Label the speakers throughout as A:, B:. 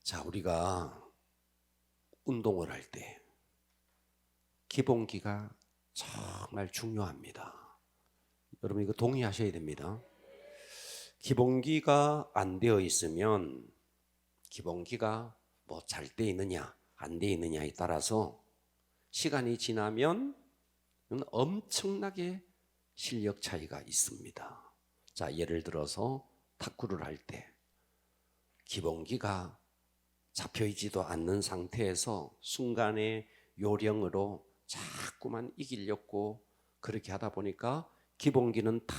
A: 자, 우리가 운동을 할 때 기본기가 정말 중요합니다. 여러분 이거 동의하셔야 됩니다. 기본기가 안 되어 있으면 기본기가 뭐 잘 돼 있느냐 안 돼 있느냐에 따라서 시간이 지나면 엄청나게 실력 차이가 있습니다. 자, 예를 들어서 탁구를 할 때 기본기가 잡혀있지도 않는 상태에서 순간의 요령으로 자꾸만 이기려고 그렇게 하다 보니까 기본기는 다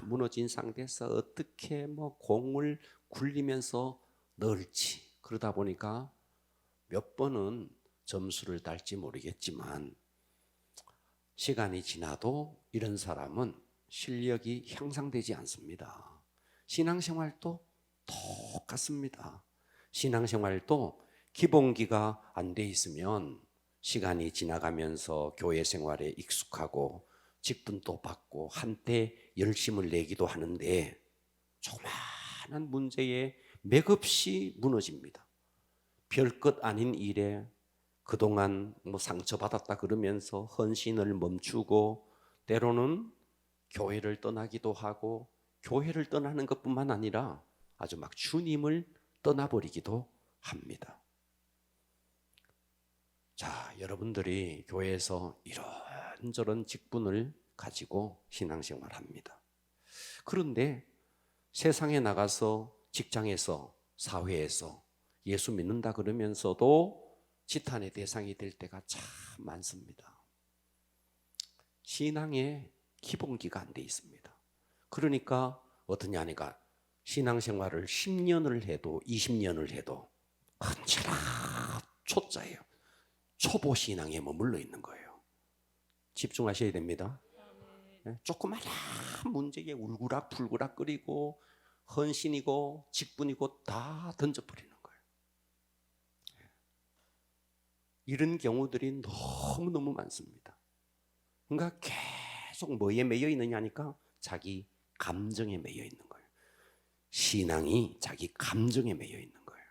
A: 무너진 상태에서 어떻게 공을 굴리면서 넣을지, 그러다 보니까 몇 번은 점수를 딸지 모르겠지만 시간이 지나도 이런 사람은 실력이 향상되지 않습니다. 신앙생활도 똑같습니다. 신앙생활도 기본기가 안 돼 있으면 시간이 지나가면서 교회 생활에 익숙하고 직분도 받고 한때 열심을 내기도 하는데 조그마한 문제에 맥없이 무너집니다. 별것 아닌 일에 그동안 상처받았다 그러면서 헌신을 멈추고 때로는 교회를 떠나기도 하고 교회를 떠나는 것뿐만 아니라 아주 주님을 떠나버리기도 합니다. 자, 여러분들이 교회에서 이런저런 직분을 가지고 신앙생활을 합니다. 그런데 세상에 나가서 직장에서 사회에서 예수 믿는다 그러면서도 지탄의 대상이 될 때가 참 많습니다. 신앙의 기본기가 안 돼 있습니다. 그러니까 어떠냐 하니까 신앙생활을 10년을 해도 20년을 해도 언제나 초짜예요. 초보 신앙에 머물러 있는 거예요. 집중하셔야 됩니다. 조그마한 문제에 울그락불그락 끓이고 헌신이고 직분이고 다 던져버리는 거예요. 이런 경우들이 너무너무 많습니다. 그러니까 계속 뭐에 매여 있느냐니까 자기 감정에 매여 있는 거예요. 신앙이 자기 감정에 매여 있는 거예요.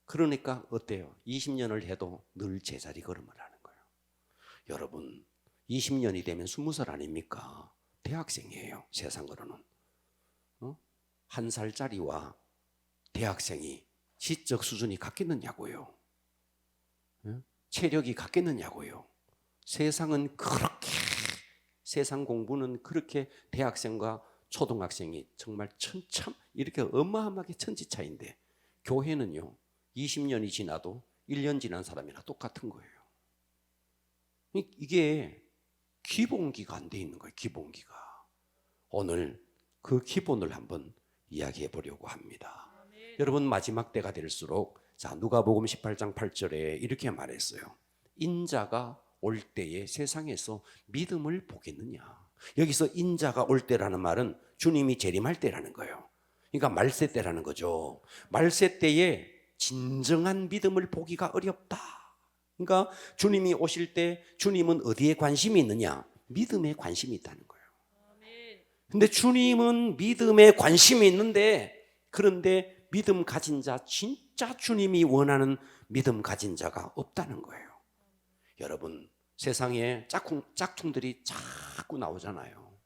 A: 그러니까 어때요? 20년을 해도 늘 제자리 걸음을 하는 거예요. 여러분 20년이 되면 20살 아닙니까? 대학생이에요. 세상으로는 1살짜리와 대학생이 지적 수준이 같겠느냐고요. 체력이 같겠느냐고요. 세상은 그렇게, 세상 공부는 그렇게 대학생과 초등학생이 정말 천참 이렇게 어마어마하게 천지 차이인데 교회는요 20년이 지나도 1년 지난 사람이나 똑같은 거예요. 이게 기본기가 안 돼 있는 거예요. 기본기가. 오늘 그 기본을 한번 이야기해 보려고 합니다. 여러분 마지막 때가 될수록 자 누가복음 18장 8절에 이렇게 말했어요. 인자가 올 때에 세상에서 믿음을 보겠느냐. 여기서 인자가 올 때라는 말은 주님이 재림할 때라는 거예요. 그러니까 말세 때라는 거죠. 말세 때에 진정한 믿음을 보기가 어렵다. 그러니까 주님이 오실 때 주님은 어디에 관심이 있느냐? 믿음에 관심이 있다는 거예요. 근데 주님은 믿음에 관심이 있는데 그런데 믿음 가진 자, 진짜 주님이 원하는 믿음 가진 자가 없다는 거예요. 여러분 세상에 짝퉁들이 자꾸 나오잖아요.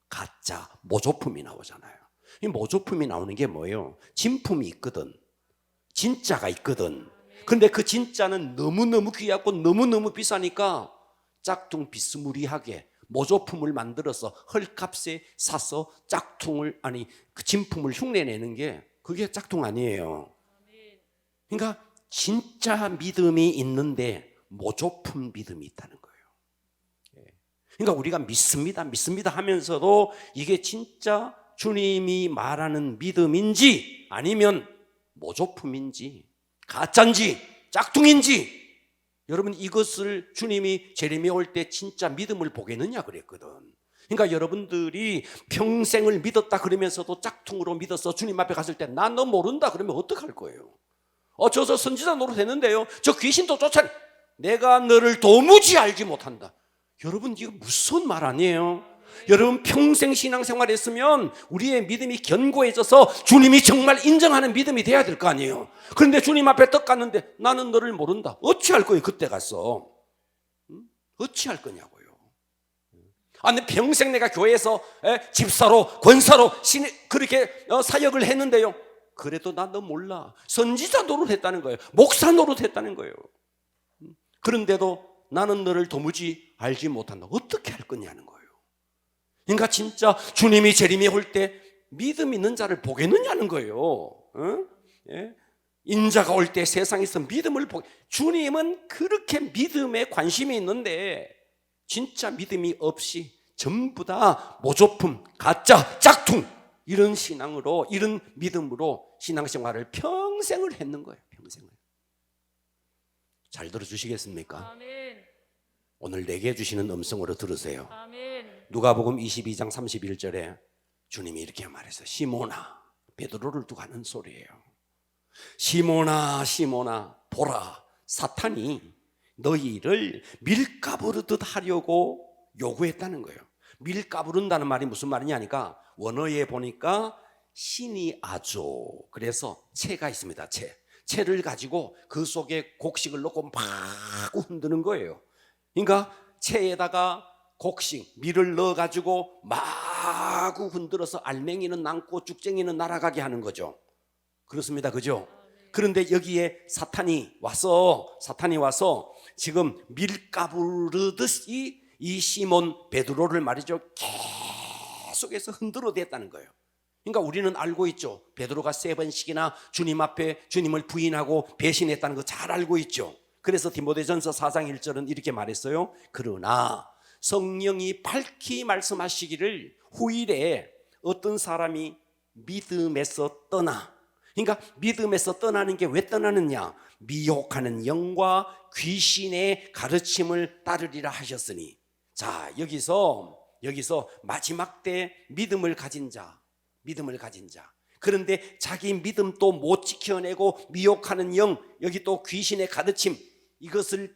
A: 가짜 모조품이 나오잖아요. 이 모조품이 나오는 게 뭐예요? 진품이 있거든. 진짜가 있거든. 근데 그 진짜는 너무너무 귀하고 너무너무 비싸니까 짝퉁 비스무리하게 모조품을 만들어서 헐값에 사서 그 진품을 흉내내는 게 그게 짝퉁 아니에요. 그러니까 진짜 믿음이 있는데 모조품 믿음이 있다는 거예요. 그러니까 우리가 믿습니다 하면서도 이게 진짜 주님이 말하는 믿음인지 아니면 모조품인지 가짜인지 짝퉁인지 여러분 이것을 주님이 재림이 올 때 진짜 믿음을 보겠느냐 그랬거든. 그러니까 여러분들이 평생을 믿었다 그러면서도 짝퉁으로 믿어서 주님 앞에 갔을 때 나 너 모른다 그러면 어떡할 거예요? 저 선지자 노릇했는데요. 저 귀신도 내가 너를 도무지 알지 못한다. 여러분 이거 무서운 말 아니에요? 여러분 평생 신앙생활 했으면 우리의 믿음이 견고해져서 주님이 정말 인정하는 믿음이 돼야 될 거 아니에요. 그런데 주님 앞에 떡 갔는데 나는 너를 모른다. 어찌할 거예요 그때 가서? 어찌할 거냐고요. 아니 평생 내가 교회에서 집사로 권사로 그렇게 사역을 했는데요, 그래도 나 너 몰라. 선지자 노릇했다는 거예요. 목사 노릇했다는 거예요. 그런데도 나는 너를 도무지 알지 못한다. 어떻게 할 거냐는 거예요. 그러니까 진짜 주님이 재림에 올 때 믿음 있는 자를 보겠느냐는 거예요. 인자가 올 때 세상에서 믿음을 주님은 그렇게 믿음에 관심이 있는데 진짜 믿음이 없이 전부 다 모조품, 가짜, 짝퉁 이런 신앙으로, 이런 믿음으로 신앙생활을 평생을 했는 거예요. 평생을. 잘 들어주시겠습니까?
B: 아멘.
A: 오늘 내게 주시는 음성으로 들으세요.
B: 아멘.
A: 누가복음 22장 31절에 주님이 이렇게 말했어요. 시몬아, 베드로를 두고 하는 소리예요. 시몬아, 시몬아, 보라, 사탄이 너희를 밀가부르듯 하려고 요구했다는 거예요. 밀가부른다는 말이 무슨 말이냐 하니까 원어에 보니까 신이 아조, 그래서 채가 있습니다. 채를 가지고 그 속에 곡식을 넣고 막 흔드는 거예요. 그러니까 채에다가 곡식, 밀을 넣어가지고 마구 흔들어서 알맹이는 남고 쭉쟁이는 날아가게 하는 거죠. 그렇습니다. 그죠? 그런데 여기에 사탄이 와서 지금 밀가부르듯이 이 시몬 베드로를 말이죠, 계속해서 흔들어 댔다는 거예요. 그러니까 우리는 알고 있죠. 베드로가 3번씩이나 주님 앞에 주님을 부인하고 배신했다는 거 잘 알고 있죠. 그래서 디모데전서 4장 1절은 이렇게 말했어요. 그러나 성령이 밝히 말씀하시기를 후일에 어떤 사람이 믿음에서 떠나, 그러니까 믿음에서 떠나는 게 왜 떠나느냐, 미혹하는 영과 귀신의 가르침을 따르리라 하셨으니. 자, 여기서 마지막 때 믿음을 가진 자, 그런데 자기 믿음 또 못 지켜내고 미혹하는 영, 여기 또 귀신의 가르침, 이것을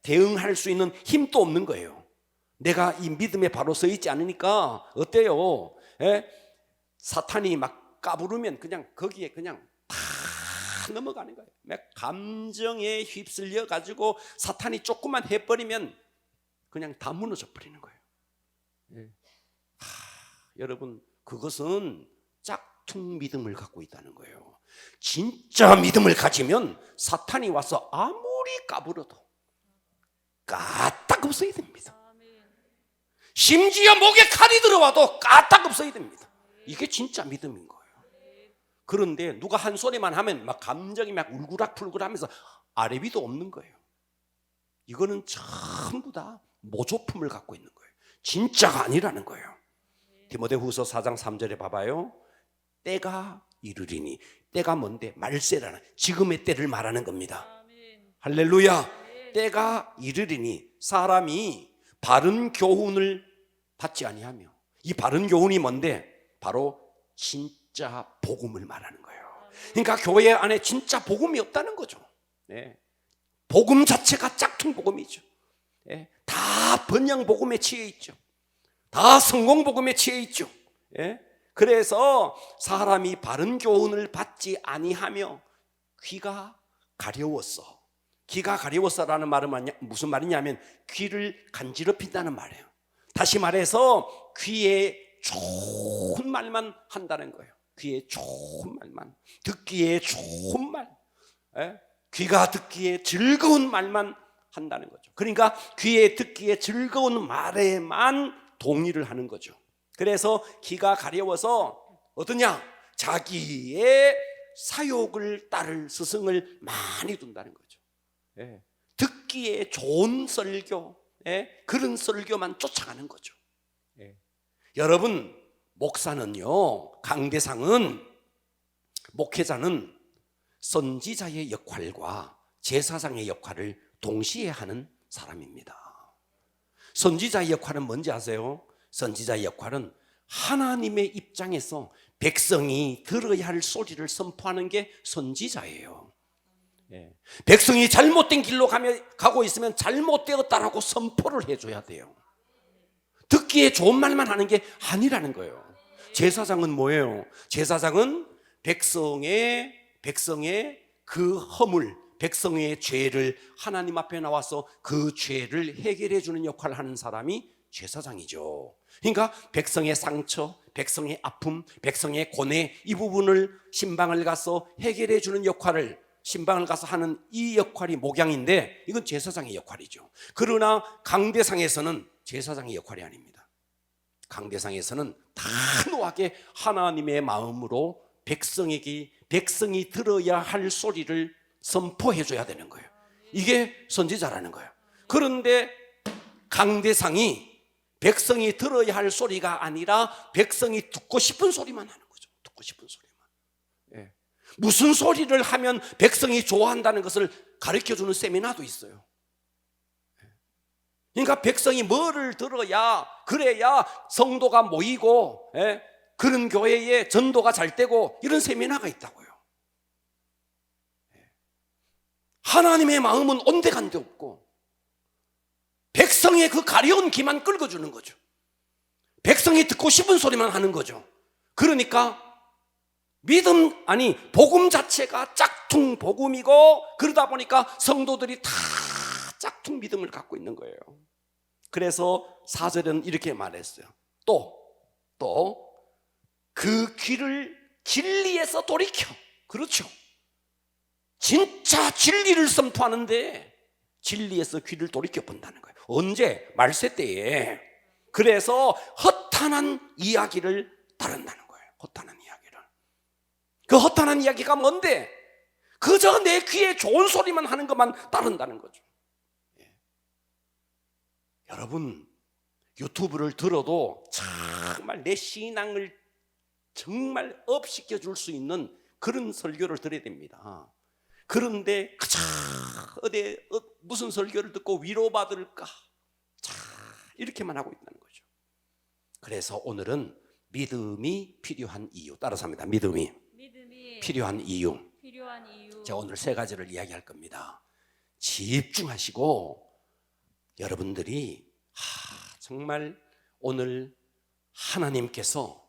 A: 대응할 수 있는 힘도 없는 거예요. 내가 이 믿음에 바로 서 있지 않으니까 어때요? 사탄이 막 까부르면 그냥 거기에 그냥 다 넘어가는 거예요. 감정에 휩쓸려 가지고 사탄이 조금만 해버리면 그냥 다 무너져 버리는 거예요. 여러분, 그것은 짝퉁 믿음을 갖고 있다는 거예요. 진짜 믿음을 가지면 사탄이 와서 아무리 까불어도 까딱 없어야 됩니다. 심지어 목에 칼이 들어와도 까딱 없어야 됩니다. 이게 진짜 믿음인 거예요. 그런데 누가 한 소리만 하면 막 감정이 막 울그락불그락 하면서 아래비도 없는 거예요. 이거는 전부 다 모조품을 갖고 있는 거예요. 진짜가 아니라는 거예요. 디모데후서 4장 3절에 봐봐요. 때가 이르리니. 때가 뭔데? 말세라는, 지금의 때를 말하는 겁니다. 할렐루야. 때가 이르리니 사람이 바른 교훈을 받지 아니하며, 이 바른 교훈이 뭔데? 바로 진짜 복음을 말하는 거예요. 그러니까 교회 안에 진짜 복음이 없다는 거죠. 복음 자체가 짝퉁 복음이죠. 다 번영 복음에 취해 있죠. 다 성공 복음에 취해 있죠. 그래서 사람이 바른 교훈을 받지 아니하며 귀가 가려웠어. 귀가 가려웠어라는 말은 무슨 말이냐면 귀를 간지럽힌다는 말이에요. 다시 말해서 귀에 좋은 말만 한다는 거예요. 귀에 좋은 말만, 듣기에 좋은 말, 귀가 듣기에 즐거운 말만 한다는 거죠. 그러니까 귀에 듣기에 즐거운 말에만 동의를 하는 거죠. 그래서 귀가 가려워서 어떠냐? 자기의 사욕을 따를 스승을 많이 둔다는 거죠. 듣기에 좋은 설교, 그런 설교만 쫓아가는 거죠. 여러분, 목사는요, 강대상은, 목회자는 선지자의 역할과 제사장의 역할을 동시에 하는 사람입니다. 선지자의 역할은 뭔지 아세요? 선지자의 역할은 하나님의 입장에서 백성이 들어야 할 소리를 선포하는 게 선지자예요. 예. 백성이 잘못된 길로 가고 있으면 잘못되었다라고 선포를 해줘야 돼요. 듣기에 좋은 말만 하는 게 아니라는 거예요. 제사장은 뭐예요? 제사장은 백성의 그 허물, 백성의 죄를 하나님 앞에 나와서 그 죄를 해결해 주는 역할을 하는 사람이 제사장이죠. 그러니까 백성의 상처, 백성의 아픔, 백성의 고뇌, 이 부분을 신방을 가서 해결해 주는 역할을 신방을 가서 하는 이 역할이 목양인데, 이건 제사장의 역할이죠. 그러나 강대상에서는 제사장의 역할이 아닙니다. 강대상에서는 단호하게 하나님의 마음으로 백성이 들어야 할 소리를 선포해 줘야 되는 거예요. 이게 선지자라는 거예요. 그런데 강대상이 백성이 들어야 할 소리가 아니라 백성이 듣고 싶은 소리만 하는 거죠. 듣고 싶은 소리만. 예. 무슨 소리를 하면 백성이 좋아한다는 것을 가르쳐주는 세미나도 있어요. 그러니까 백성이 뭐를 들어야, 그래야 성도가 모이고, 예? 그런 교회에 전도가 잘 되고, 이런 세미나가 있다고요. 하나님의 마음은 온데간데 없고 백성의 그 가려운 기만 끌어주는 거죠. 백성이 듣고 싶은 소리만 하는 거죠. 그러니까 복음 자체가 짝퉁 복음이고, 그러다 보니까 성도들이 다 짝퉁 믿음을 갖고 있는 거예요. 그래서 4절은 이렇게 말했어요. 또 그 귀를 진리에서 돌이켜. 그렇죠. 진짜 진리를 선포하는데 진리에서 귀를 돌이켜 본다는 거예요. 언제? 말세 때에. 그래서 허탄한 이야기를 따른다는 거예요. 허탄한 이야기를. 그 허탄한 이야기가 뭔데? 그저 내 귀에 좋은 소리만 하는 것만 따른다는 거죠. 예. 여러분, 유튜브를 들어도 정말 내 신앙을 정말 업시켜 줄 수 있는 그런 설교를 들어야 됩니다. 그런데 무슨 설교를 듣고 위로받을까, 이렇게만 하고 있다는 거죠. 그래서 오늘은 믿음이 필요한 이유, 따라서 합니다. 믿음이 필요한 이유. 제가 오늘 3가지를 이야기할 겁니다. 집중하시고 여러분들이 정말 오늘 하나님께서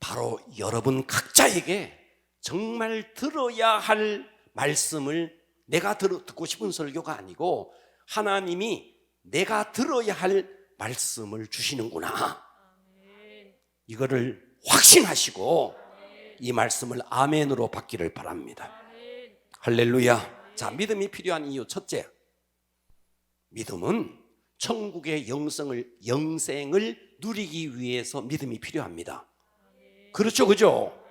A: 바로 여러분 각자에게 정말 들어야 할 말씀을, 내가 듣고 싶은 설교가 아니고 하나님이 내가 들어야 할 말씀을 주시는구나, 이거를 확신하시고 이 말씀을 아멘으로 받기를 바랍니다. 할렐루야. 자, 믿음이 필요한 이유 첫째, 믿음은 천국의 영생을 누리기 위해서 믿음이 필요합니다. 그렇죠, 그죠?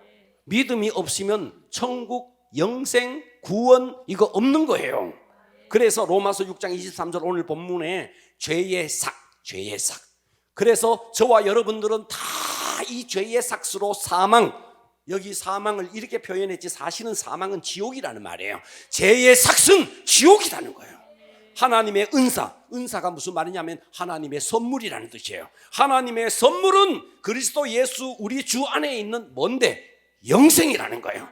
A: 믿음이 없으면 천국, 영생, 구원 이거 없는 거예요. 그래서 로마서 6장 23절 오늘 본문에 죄의 삭. 그래서 저와 여러분들은 다 이 죄의 삭스로 사망, 여기 사망을 이렇게 표현했지 사실은 사망은 지옥이라는 말이에요. 죄의 삭은 지옥이라는 거예요. 하나님의 은사가 무슨 말이냐면 하나님의 선물이라는 뜻이에요. 하나님의 선물은 그리스도 예수 우리 주 안에 있는 뭔데? 영생이라는 거예요.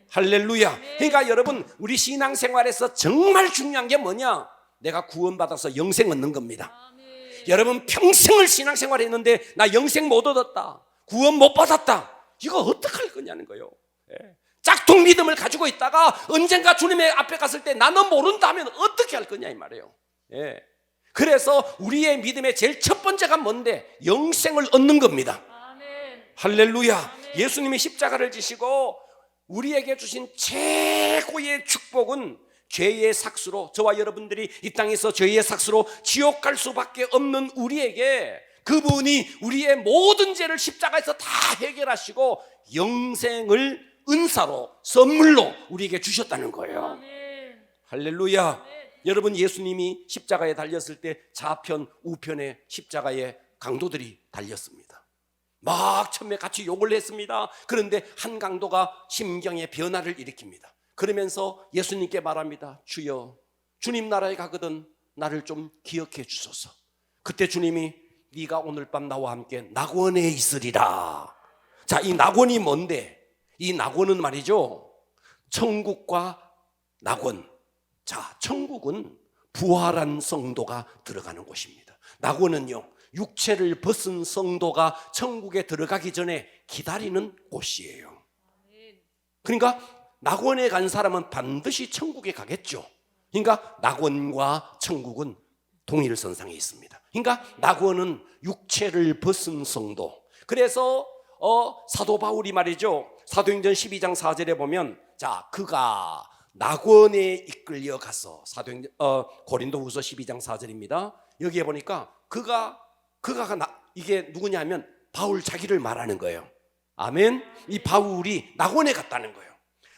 A: 할렐루야. 그러니까 여러분, 우리 신앙생활에서 정말 중요한 게 뭐냐? 내가 구원받아서 영생 얻는 겁니다. 여러분, 평생을 신앙생활 했는데 나 영생 못 얻었다, 구원 못 받았다, 이거 어떡할 거냐는 거예요. 짝퉁 믿음을 가지고 있다가 언젠가 주님의 앞에 갔을 때 나는 모른다 하면 어떻게 할 거냐 이 말이에요. 그래서 우리의 믿음의 제일 첫 번째가 뭔데? 영생을 얻는 겁니다. 할렐루야. 예수님이 십자가를 지시고 우리에게 주신 최고의 축복은 죄의 삭수로, 저와 여러분들이 이 땅에서 죄의 삭수로 지옥 갈 수밖에 없는 우리에게 그분이 우리의 모든 죄를 십자가에서 다 해결하시고 영생을 은사로, 선물로 우리에게 주셨다는 거예요. 할렐루야. 여러분, 예수님이 십자가에 달렸을 때 좌편 우편에 십자가에 강도들이 달렸습니다. 막 처음에 같이 욕을 했습니다. 그런데 한 강도가 심경의 변화를 일으킵니다. 그러면서 예수님께 말합니다. 주여, 주님 나라에 가거든 나를 좀 기억해 주소서. 그때 주님이 네가 오늘 밤 나와 함께 낙원에 있으리라. 자, 이 낙원이 뭔데? 이 낙원은 말이죠, 천국과 낙원. 자, 천국은 부활한 성도가 들어가는 곳입니다. 낙원은요, 육체를 벗은 성도가 천국에 들어가기 전에 기다리는 곳이에요. 그러니까 낙원에 간 사람은 반드시 천국에 가겠죠. 그러니까 낙원과 천국은 동일선상에 있습니다. 그러니까 낙원은 육체를 벗은 성도. 그래서 사도 바울이 말이죠, 사도행전 12장 4절에 보면, 자, 그가 낙원에 이끌려 가서, 고린도후서 12장 4절입니다. 여기에 보니까 이게 누구냐면 바울 자기를 말하는 거예요. 아멘. 이 바울이 낙원에 갔다는 거예요.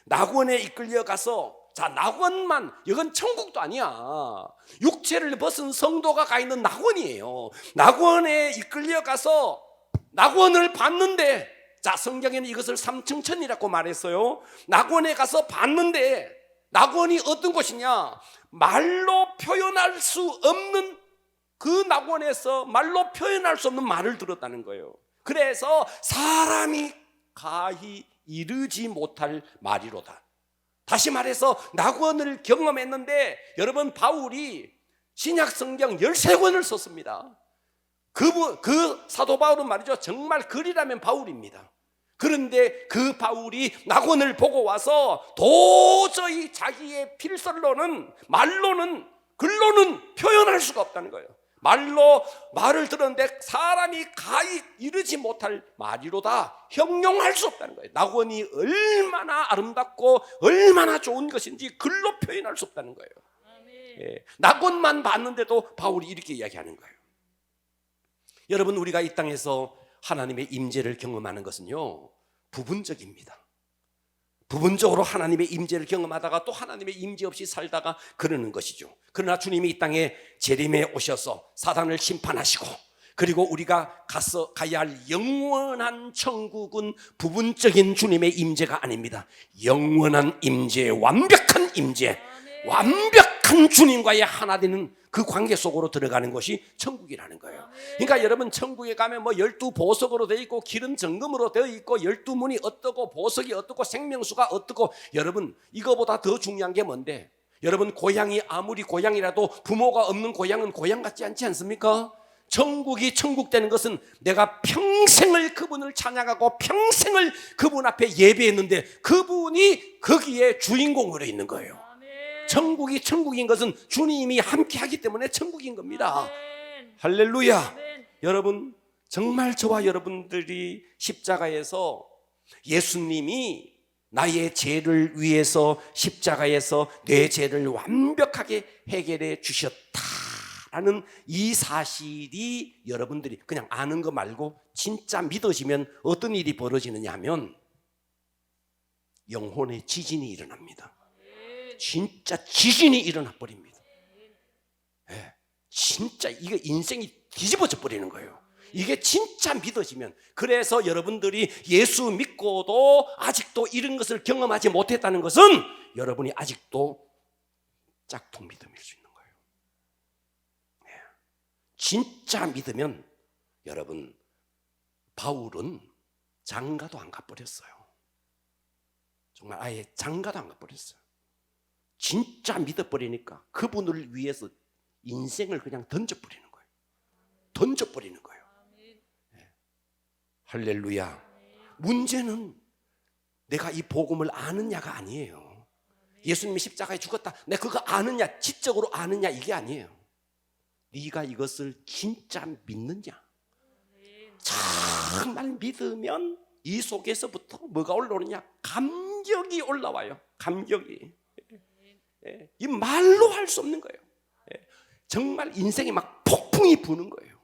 A: 낙원에 이끌려 가서, 자, 낙원만, 이건 천국도 아니야. 육체를 벗은 성도가 가 있는 낙원이에요. 낙원에 이끌려 가서 낙원을 봤는데, 자, 성경에는 이것을 삼층천이라고 말했어요. 낙원에 가서 봤는데, 낙원이 어떤 곳이냐? 말로 표현할 수 없는, 그 낙원에서 말로 표현할 수 없는 말을 들었다는 거예요. 그래서 사람이 가히 이르지 못할 말이로다. 다시 말해서 낙원을 경험했는데, 여러분, 바울이 신약 성경 13권을 썼습니다. 그 사도 바울은 말이죠, 정말 글이라면 바울입니다. 그런데 그 바울이 낙원을 보고 와서 도저히 자기의 필설로는, 말로는, 글로는 표현할 수가 없다는 거예요. 말을 들었는데 사람이 가히 이르지 못할 말이로다. 형용할 수 없다는 거예요. 낙원이 얼마나 아름답고 얼마나 좋은 것인지 글로 표현할 수 없다는 거예요. 예, 낙원만 봤는데도 바울이 이렇게 이야기하는 거예요. 여러분, 우리가 이 땅에서 하나님의 임재를 경험하는 것은요, 부분적입니다. 부분적으로 하나님의 임재를 경험하다가 또 하나님의 임재 없이 살다가 그러는 것이죠. 그러나 주님이 이 땅에 재림에 오셔서 사단을 심판하시고, 그리고 우리가 가야 할 영원한 천국은 부분적인 주님의 임재가 아닙니다. 영원한 임재, 완벽한 임재, 완벽한 주님과의 하나 되는 그 관계 속으로 들어가는 것이 천국이라는 거예요. 그러니까 여러분, 천국에 가면 뭐 12보석으로 되어 있고 기름 정금으로 되어 있고 12문이 어떻고 보석이 어떻고 생명수가 어떻고, 여러분, 이거보다 더 중요한 게 뭔데? 여러분, 고향이 아무리 고향이라도 부모가 없는 고향은 고향 같지 않지 않습니까? 천국이 천국 되는 것은 내가 평생을 그분을 찬양하고 평생을 그분 앞에 예배했는데 그분이 거기에 주인공으로 있는 거예요. 천국이 천국인 것은 주님이 함께 하기 때문에 천국인 겁니다. 아멘. 할렐루야. 아멘. 여러분, 정말 저와 여러분들이 십자가에서 예수님이 나의 죄를 위해서 십자가에서 내 죄를 완벽하게 해결해 주셨다라는 이 사실이 여러분들이 그냥 아는 거 말고 진짜 믿어지면 어떤 일이 벌어지느냐 하면 영혼의 지진이 일어납니다. 진짜 지진이 일어나 버립니다. 네, 진짜 이게 인생이 뒤집어져 버리는 거예요. 이게 진짜 믿어지면. 그래서 여러분들이 예수 믿고도 아직도 이런 것을 경험하지 못했다는 것은 여러분이 아직도 짝퉁 믿음일 수 있는 거예요. 네, 진짜 믿으면, 여러분, 바울은 장가도 안 가버렸어요. 정말 아예 장가도 안 가버렸어요. 진짜 믿어버리니까 그분을 위해서 인생을 그냥 던져버리는 거예요. 던져버리는 거예요. 네. 할렐루야. 문제는 내가 이 복음을 아느냐가 아니에요. 예수님이 십자가에 죽었다, 내가 그거 아느냐, 지적으로 아느냐, 이게 아니에요. 네가 이것을 진짜 믿느냐. 정말 믿으면 이 속에서부터 뭐가 올라오느냐? 감격이 올라와요. 감격이. 이 말로 할 수 없는 거예요. 정말 인생이 막 폭풍이 부는 거예요.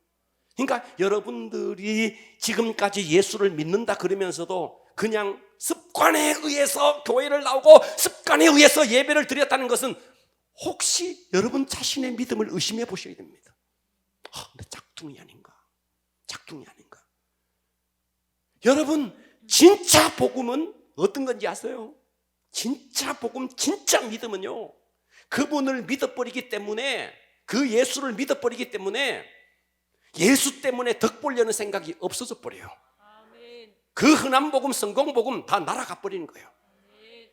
A: 그러니까 여러분들이 지금까지 예수를 믿는다 그러면서도 그냥 습관에 의해서 교회를 나오고 습관에 의해서 예배를 드렸다는 것은 혹시 여러분 자신의 믿음을 의심해 보셔야 됩니다. 근데 짝퉁이 아닌가? 짝퉁이 아닌가? 여러분, 진짜 복음은 어떤 건지 아세요? 진짜 복음, 진짜 믿음은요, 그분을 믿어버리기 때문에, 그 예수를 믿어버리기 때문에 예수 때문에 덕 보려는 생각이 없어져 버려요. 그 흔한 복음, 성공 복음 다 날아가 버리는 거예요.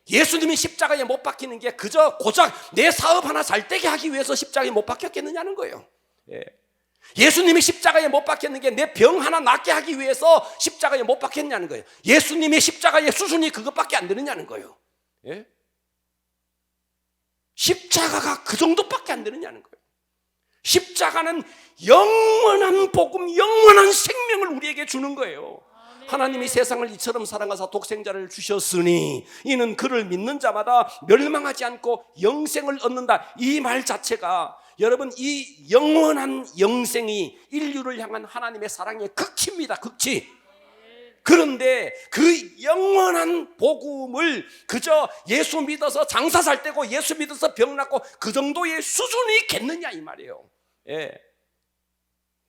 A: 예수님이 십자가에 못 박히는 게 그저 고작 내 사업 하나 잘 되게 하기 위해서 십자가에 못 박혔겠느냐는 거예요. 예수님이 십자가에 못 박혔는 게 내 병 하나 낫게 하기 위해서 십자가에 못 박혔냐는 거예요. 예수님의 십자가의 수준이 그것밖에 안 되느냐는 거예요. 십자가가 그 정도밖에 안 되느냐는 거예요. 십자가는 영원한 복음, 영원한 생명을 우리에게 주는 거예요. 하나님이 세상을 이처럼 사랑하사 독생자를 주셨으니 이는 그를 믿는 자마다 멸망하지 않고 영생을 얻는다. 이 말 자체가 여러분, 이 영원한 영생이 인류를 향한 하나님의 사랑의 극치입니다. 극치. 그런데 그 영원한 복음을 그저 예수 믿어서 장사 잘 되고 예수 믿어서 병 낫고 그 정도의 수준이 있겠느냐 이 말이에요.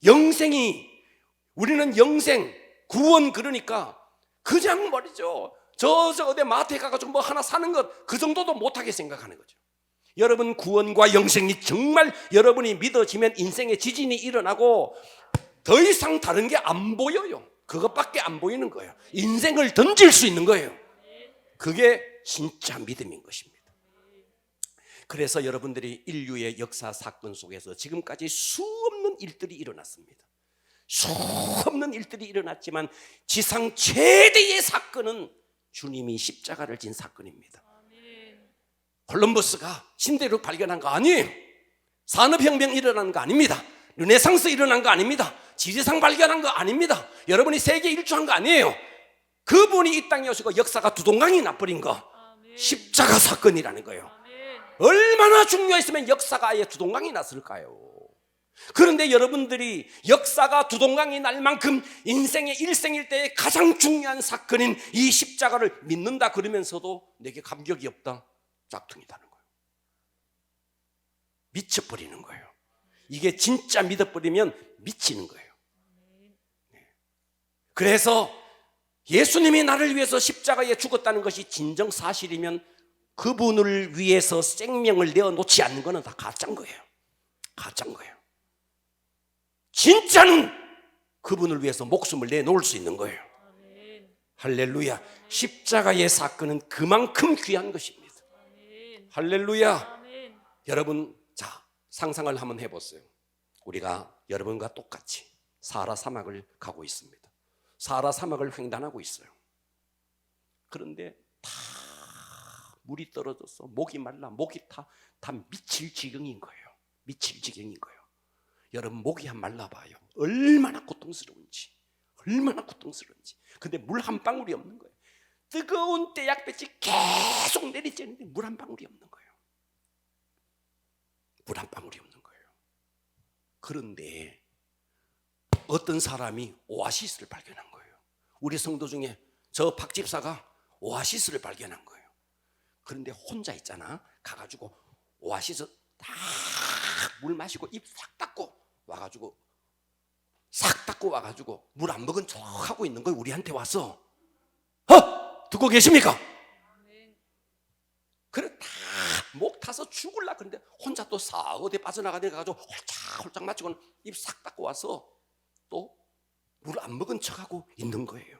A: 영생이, 우리는 영생, 구원, 그러니까 그냥 말이죠, 저 어디 마트에 가가지고 뭐 하나 사는 것 그 정도도 못하게 생각하는 거죠. 여러분, 구원과 영생이 정말 여러분이 믿어지면 인생의 지진이 일어나고 더 이상 다른 게 안 보여요. 그것밖에 안 보이는 거예요. 인생을 던질 수 있는 거예요. 그게 진짜 믿음인 것입니다. 그래서 여러분들이 인류의 역사 사건 속에서 지금까지 수없는 일들이 일어났습니다. 수없는 일들이 일어났지만 지상 최대의 사건은 주님이 십자가를 진 사건입니다. 콜럼버스가 신대륙 발견한 거 아니에요. 산업혁명 일어나는 거 아닙니다. 르네상스 일어난 거 아닙니다. 지리산 발견한 거 아닙니다. 여러분이 세계 일주한 거 아니에요. 그분이 이 땅에 오시고 역사가 두동강이 나버린 거, 십자가 사건이라는 거예요. 얼마나 중요했으면 역사가 아예 두동강이 났을까요? 그런데 여러분들이 역사가 두동강이 날 만큼 인생의 일생일대의 가장 중요한 사건인 이 십자가를 믿는다 그러면서도 내게 감격이 없다, 짝퉁이다는 거예요. 미쳐버리는 거예요. 이게 진짜 믿어버리면 미치는 거예요. 그래서 예수님이 나를 위해서 십자가에 죽었다는 것이 진정 사실이면 그분을 위해서 생명을 내어놓지 않는 것은 다 가짜인 거예요. 가짜인 거예요. 진짜는 그분을 위해서 목숨을 내놓을 수 있는 거예요. 할렐루야. 십자가의 사건은 그만큼 귀한 것입니다. 할렐루야. 여러분, 자, 상상을 한번 해보세요. 우리가 여러분과 똑같이 사하라 사막을 가고 있습니다. 사하라 사막을 횡단하고 있어요. 그런데 다 물이 떨어져서 목이 말라, 목이 다 미칠 지경인 거예요. 미칠 지경인 거예요. 여러분, 목이 한 말라봐요. 얼마나 고통스러운지, 얼마나 고통스러운지. 근데 물 한 방울이 없는 거예요. 뜨거운 떼약볕이 계속 내리쬐는데 물 한 방울이 없는 거예요. 물 한 방울이 없는 거예요. 그런데 어떤 사람이 오아시스를 발견한 거예요. 우리 성도 중에 저 박 집사가 오아시스를 발견한 거예요. 그런데 혼자 있잖아. 가가지고 오아시스 딱 물 마시고 입 싹 닦고 와가지고 싹 닦고 와가지고 물 안 먹은 척 하고 있는 거예요. 우리한테 와서. 듣고 계십니까? 그래, 다 목 타서 죽을라 그런데 혼자 또 싹 어디 빠져나가다 가지고 홀짝홀짝 마치고는 입 싹 닦고 와서 또 물 안 먹은 척하고 있는 거예요.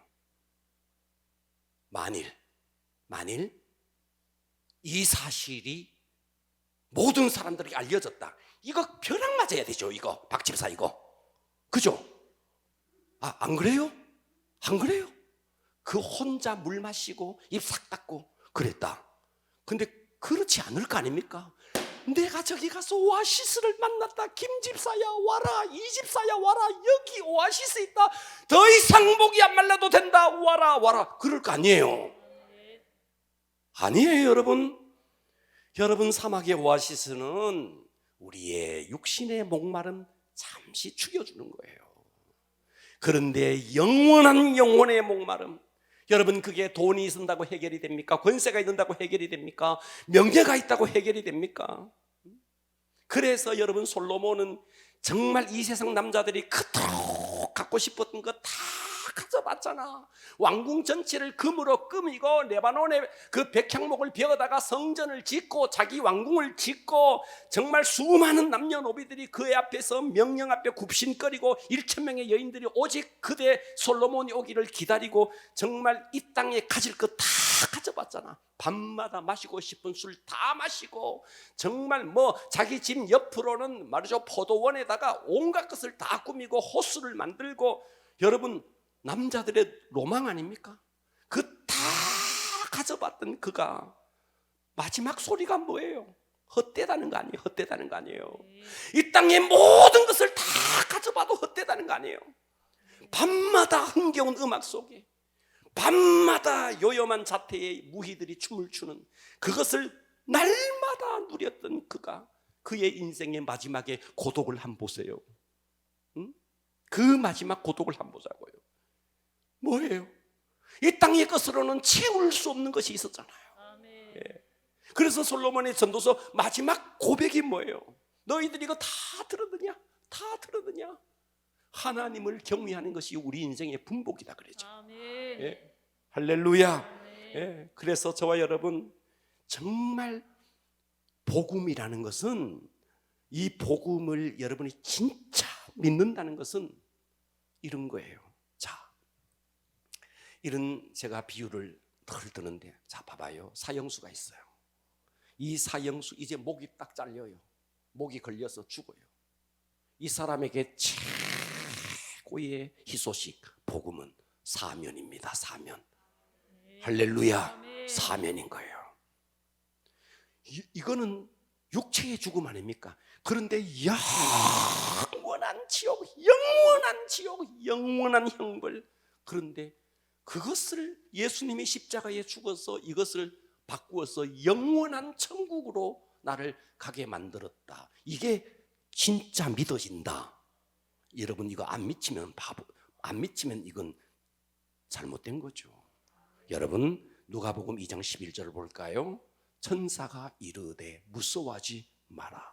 A: 만일 이 사실이 모든 사람들에게 알려졌다. 이거 벼락 맞아야 되죠. 이거 박 집사 이거, 그죠? 안 그래요? 안 그래요? 그 혼자 물 마시고 입 싹 닦고 그랬다. 근데 그렇지 않을 거 아닙니까? 내가 저기 가서 오아시스를 만났다. 김 집사야 와라, 이 집사야 와라, 여기 오아시스 있다. 더 이상 목이 안 말라도 된다. 와라 그럴 거 아니에요. 아니에요. 여러분 사막의 오아시스는 우리의 육신의 목마름 잠시 죽여주는 거예요. 그런데 영원의 목마름, 여러분, 그게 돈이 있는다고 해결이 됩니까? 권세가 있는다고 해결이 됩니까? 명예가 있다고 해결이 됩니까? 그래서 여러분, 솔로몬은 정말 이 세상 남자들이 그토록 갖고 싶었던 거 다 가져봤잖아. 왕궁 전체를 금으로 꾸미고 레바논의 그 백향목을 베어다가 성전을 짓고 자기 왕궁을 짓고 정말 수많은 남녀노비들이 그의 앞에서 명령 앞에 굽신거리고 1,000명의 여인들이 오직 그대 솔로몬이 오기를 기다리고 정말 이 땅에 가질 것 다 가져봤잖아. 밤마다 마시고 싶은 술 다 마시고, 정말 뭐 자기 집 옆으로는 말이죠, 포도원에다가 온갖 것을 다 꾸미고 호수를 만들고. 여러분, 남자들의 로망 아닙니까? 그 다 가져봤던 그가 마지막 소리가 뭐예요? 헛되다는 거 아니에요? 헛되다는 거 아니에요? 이 땅의 모든 것을 다 가져봐도 헛되다는 거 아니에요? 밤마다 흥겨운 음악 속에, 밤마다 요염한 자태의 무희들이 춤을 추는 그것을 날마다 누렸던 그가, 그의 인생의 마지막에 고독을 한번 보세요. 응? 그 마지막 고독을 한번 보자고요. 뭐예요? 이 땅의 것으로는 채울 수 없는 것이 있었잖아요. 예. 그래서 솔로몬의 전도서 마지막 고백이 뭐예요? 너희들이 이거 다 들었느냐? 다 들었느냐? 하나님을 경외하는 것이 우리 인생의 분복이다 그러죠. 예. 할렐루야. 예. 그래서 저와 여러분, 정말 복음이라는 것은, 이 복음을 여러분이 진짜 믿는다는 것은 이런 거예요. 자, 이런 제가 비유를 덜 드는데, 자 봐봐요. 사형수가 있어요. 이 사형수 이제 목이 딱 잘려요. 목이 걸려서 죽어요. 이 사람에게 최고의 희소식, 복음은 사면입니다. 사면. 할렐루야. 사면인 거예요. 이거는 육체의 죽음 아닙니까? 그런데 영원한 지옥, 영원한 지옥, 영원한 형벌. 그런데 그것을 예수님이 십자가에 죽어서 이것을 바꾸어서 영원한 천국으로 나를 가게 만들었다. 이게 진짜 믿어진다. 여러분, 이거 안 믿으면 바보, 안 믿으면 이건 잘못된 거죠. 여러분, 누가복음 2장 11절을 볼까요? 천사가 이르되 무서워하지 마라.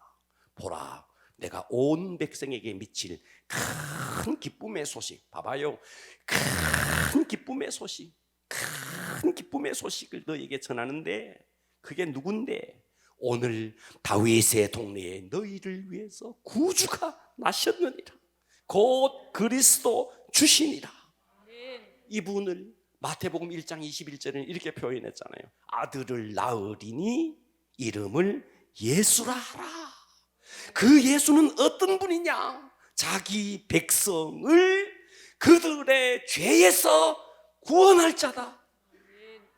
A: 보라, 내가 온 백성에게 미칠 큰 기쁨의 소식. 봐봐요. 큰 기쁨의 소식, 큰 기쁨의 소식을 너에게 전하는데, 그게 누군데? 오늘 다윗의 동네에 너희를 위해서 구주가 나셨느니라. 곧 그리스도 주시니라. 이분을 마태복음 1장 21절에는 이렇게 표현했잖아요. 아들을 낳으리니 이름을 예수라 하라. 그 예수는 어떤 분이냐? 자기 백성을 그들의 죄에서 구원할 자다.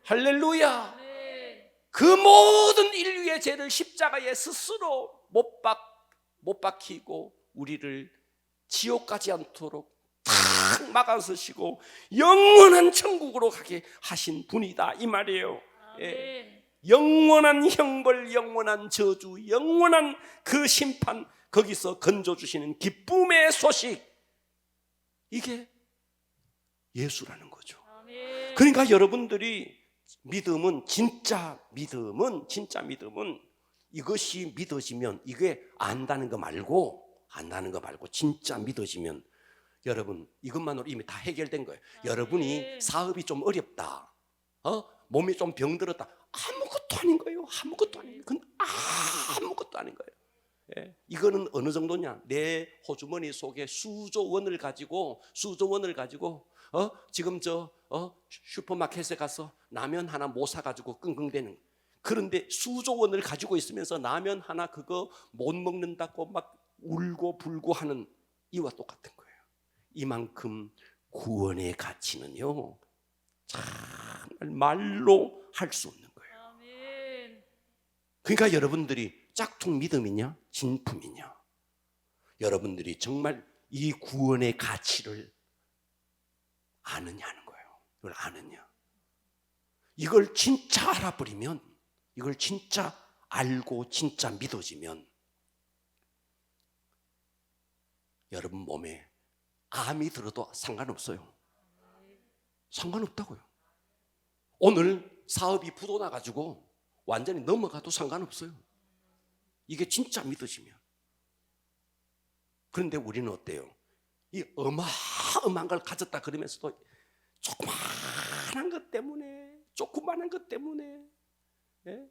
A: 할렐루야. 그 모든 인류의 죄를 십자가에 스스로 못 박히고 우리를 지옥 가지 않도록 탁 막아서시고 영원한 천국으로 가게 하신 분이다, 이 말이에요. 예. 영원한 형벌, 영원한 저주, 영원한 그 심판, 거기서 건져주시는 기쁨의 소식, 이게 예수라는 거죠. 그러니까 여러분들이 믿음은, 진짜 믿음은 이것이 믿어지면, 이게 안다는 거 말고 진짜 믿어지면, 여러분 이것만으로 이미 다 해결된 거예요. 여러분이 사업이 좀 어렵다, 몸이 좀 병들었다, 아무것도 아닌 거예요. 아무것도 아닌 거예요. 그건 아무것도 아닌 거예요. 예. 이거는 어느 정도냐? 내 호주머니 속에 수조 원을 가지고 지금 슈퍼마켓에 가서 라면 하나 못 사가지고 끙끙대는, 그런데 수조 원을 가지고 있으면서 라면 하나 그거 못 먹는다고 막 울고 불고 하는 이와 똑같은 거예요. 이만큼 구원의 가치는요, 정말 말로 할 수 없는 거예요. 그러니까 여러분들이 짝퉁 믿음이냐 진품이냐, 여러분들이 정말 이 구원의 가치를 아느냐는 거예요. 이걸 아느냐, 이걸 진짜 알아버리면, 이걸 진짜 알고 진짜 믿어지면 여러분 몸에 암이 들어도 상관없어요. 상관없다고요. 오늘 사업이 부도나가지고 완전히 넘어가도 상관없어요. 이게 진짜 믿어지면. 그런데 우리는 어때요? 이 어마어마한 걸 가졌다 그러면서도 조그만한 것 때문에 예?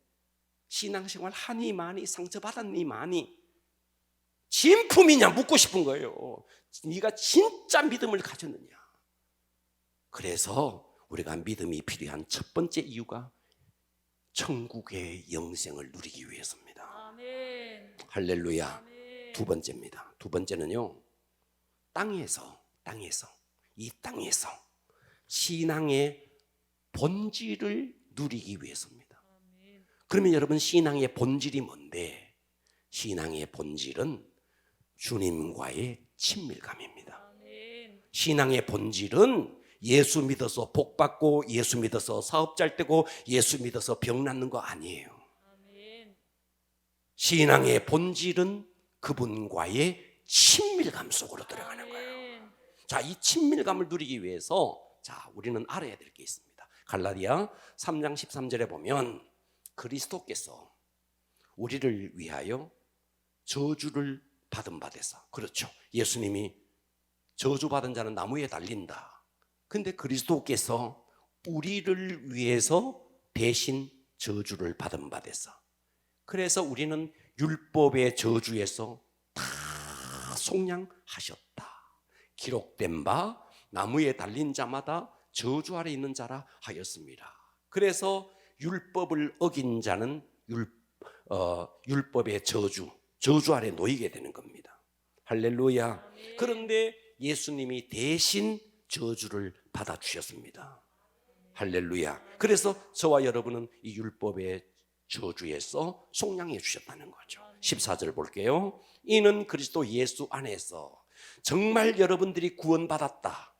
A: 신앙생활 하니 많이 상처받았니 많이 진품이냐 묻고 싶은 거예요. 네가 진짜 믿음을 가졌느냐. 그래서 우리가 믿음이 필요한 첫 번째 이유가 천국의 영생을 누리기 위해서입니다.
B: 아멘.
A: 할렐루야.
B: 아멘.
A: 두 번째입니다. 두 번째는요, 땅에서 이 땅에서 신앙의 본질을 누리기 위해서입니다.
B: 아멘.
A: 그러면 여러분, 신앙의 본질이 뭔데? 신앙의 본질은 주님과의 친밀감입니다.
B: 아멘.
A: 신앙의 본질은 예수 믿어서 복 받고, 예수 믿어서 사업 잘 되고, 예수 믿어서 병 낫는 거 아니에요.
B: 아멘.
A: 신앙의 본질은 그분과의 친밀감 속으로 들어가는 거예요.
B: 아멘.
A: 자, 이 친밀감을 누리기 위해서 우리는 알아야 될 게 있습니다. 갈라디아 3장 13절에 보면 그리스도께서 우리를 위하여 저주를 받은 바 되사. 그렇죠. 예수님이 저주받은 자는 나무에 달린다. 근데 그리스도께서 우리를 위해서 대신 저주를 받은 바 되사. 그래서 우리는 율법의 저주에서 다 속량하셨다. 기록된 바 나무에 달린 자마다 저주 아래 있는 자라 하였습니다. 그래서 율법을 어긴 자는 율법의 저주 아래 놓이게 되는 겁니다. 할렐루야. 그런데 예수님이 대신 저주를 받아주셨습니다. 할렐루야. 그래서 저와 여러분은 이 율법의 저주에서 속량해 주셨다는 거죠. 14절 볼게요. 이는 그리스도 예수 안에서 정말 여러분들이 구원받았다.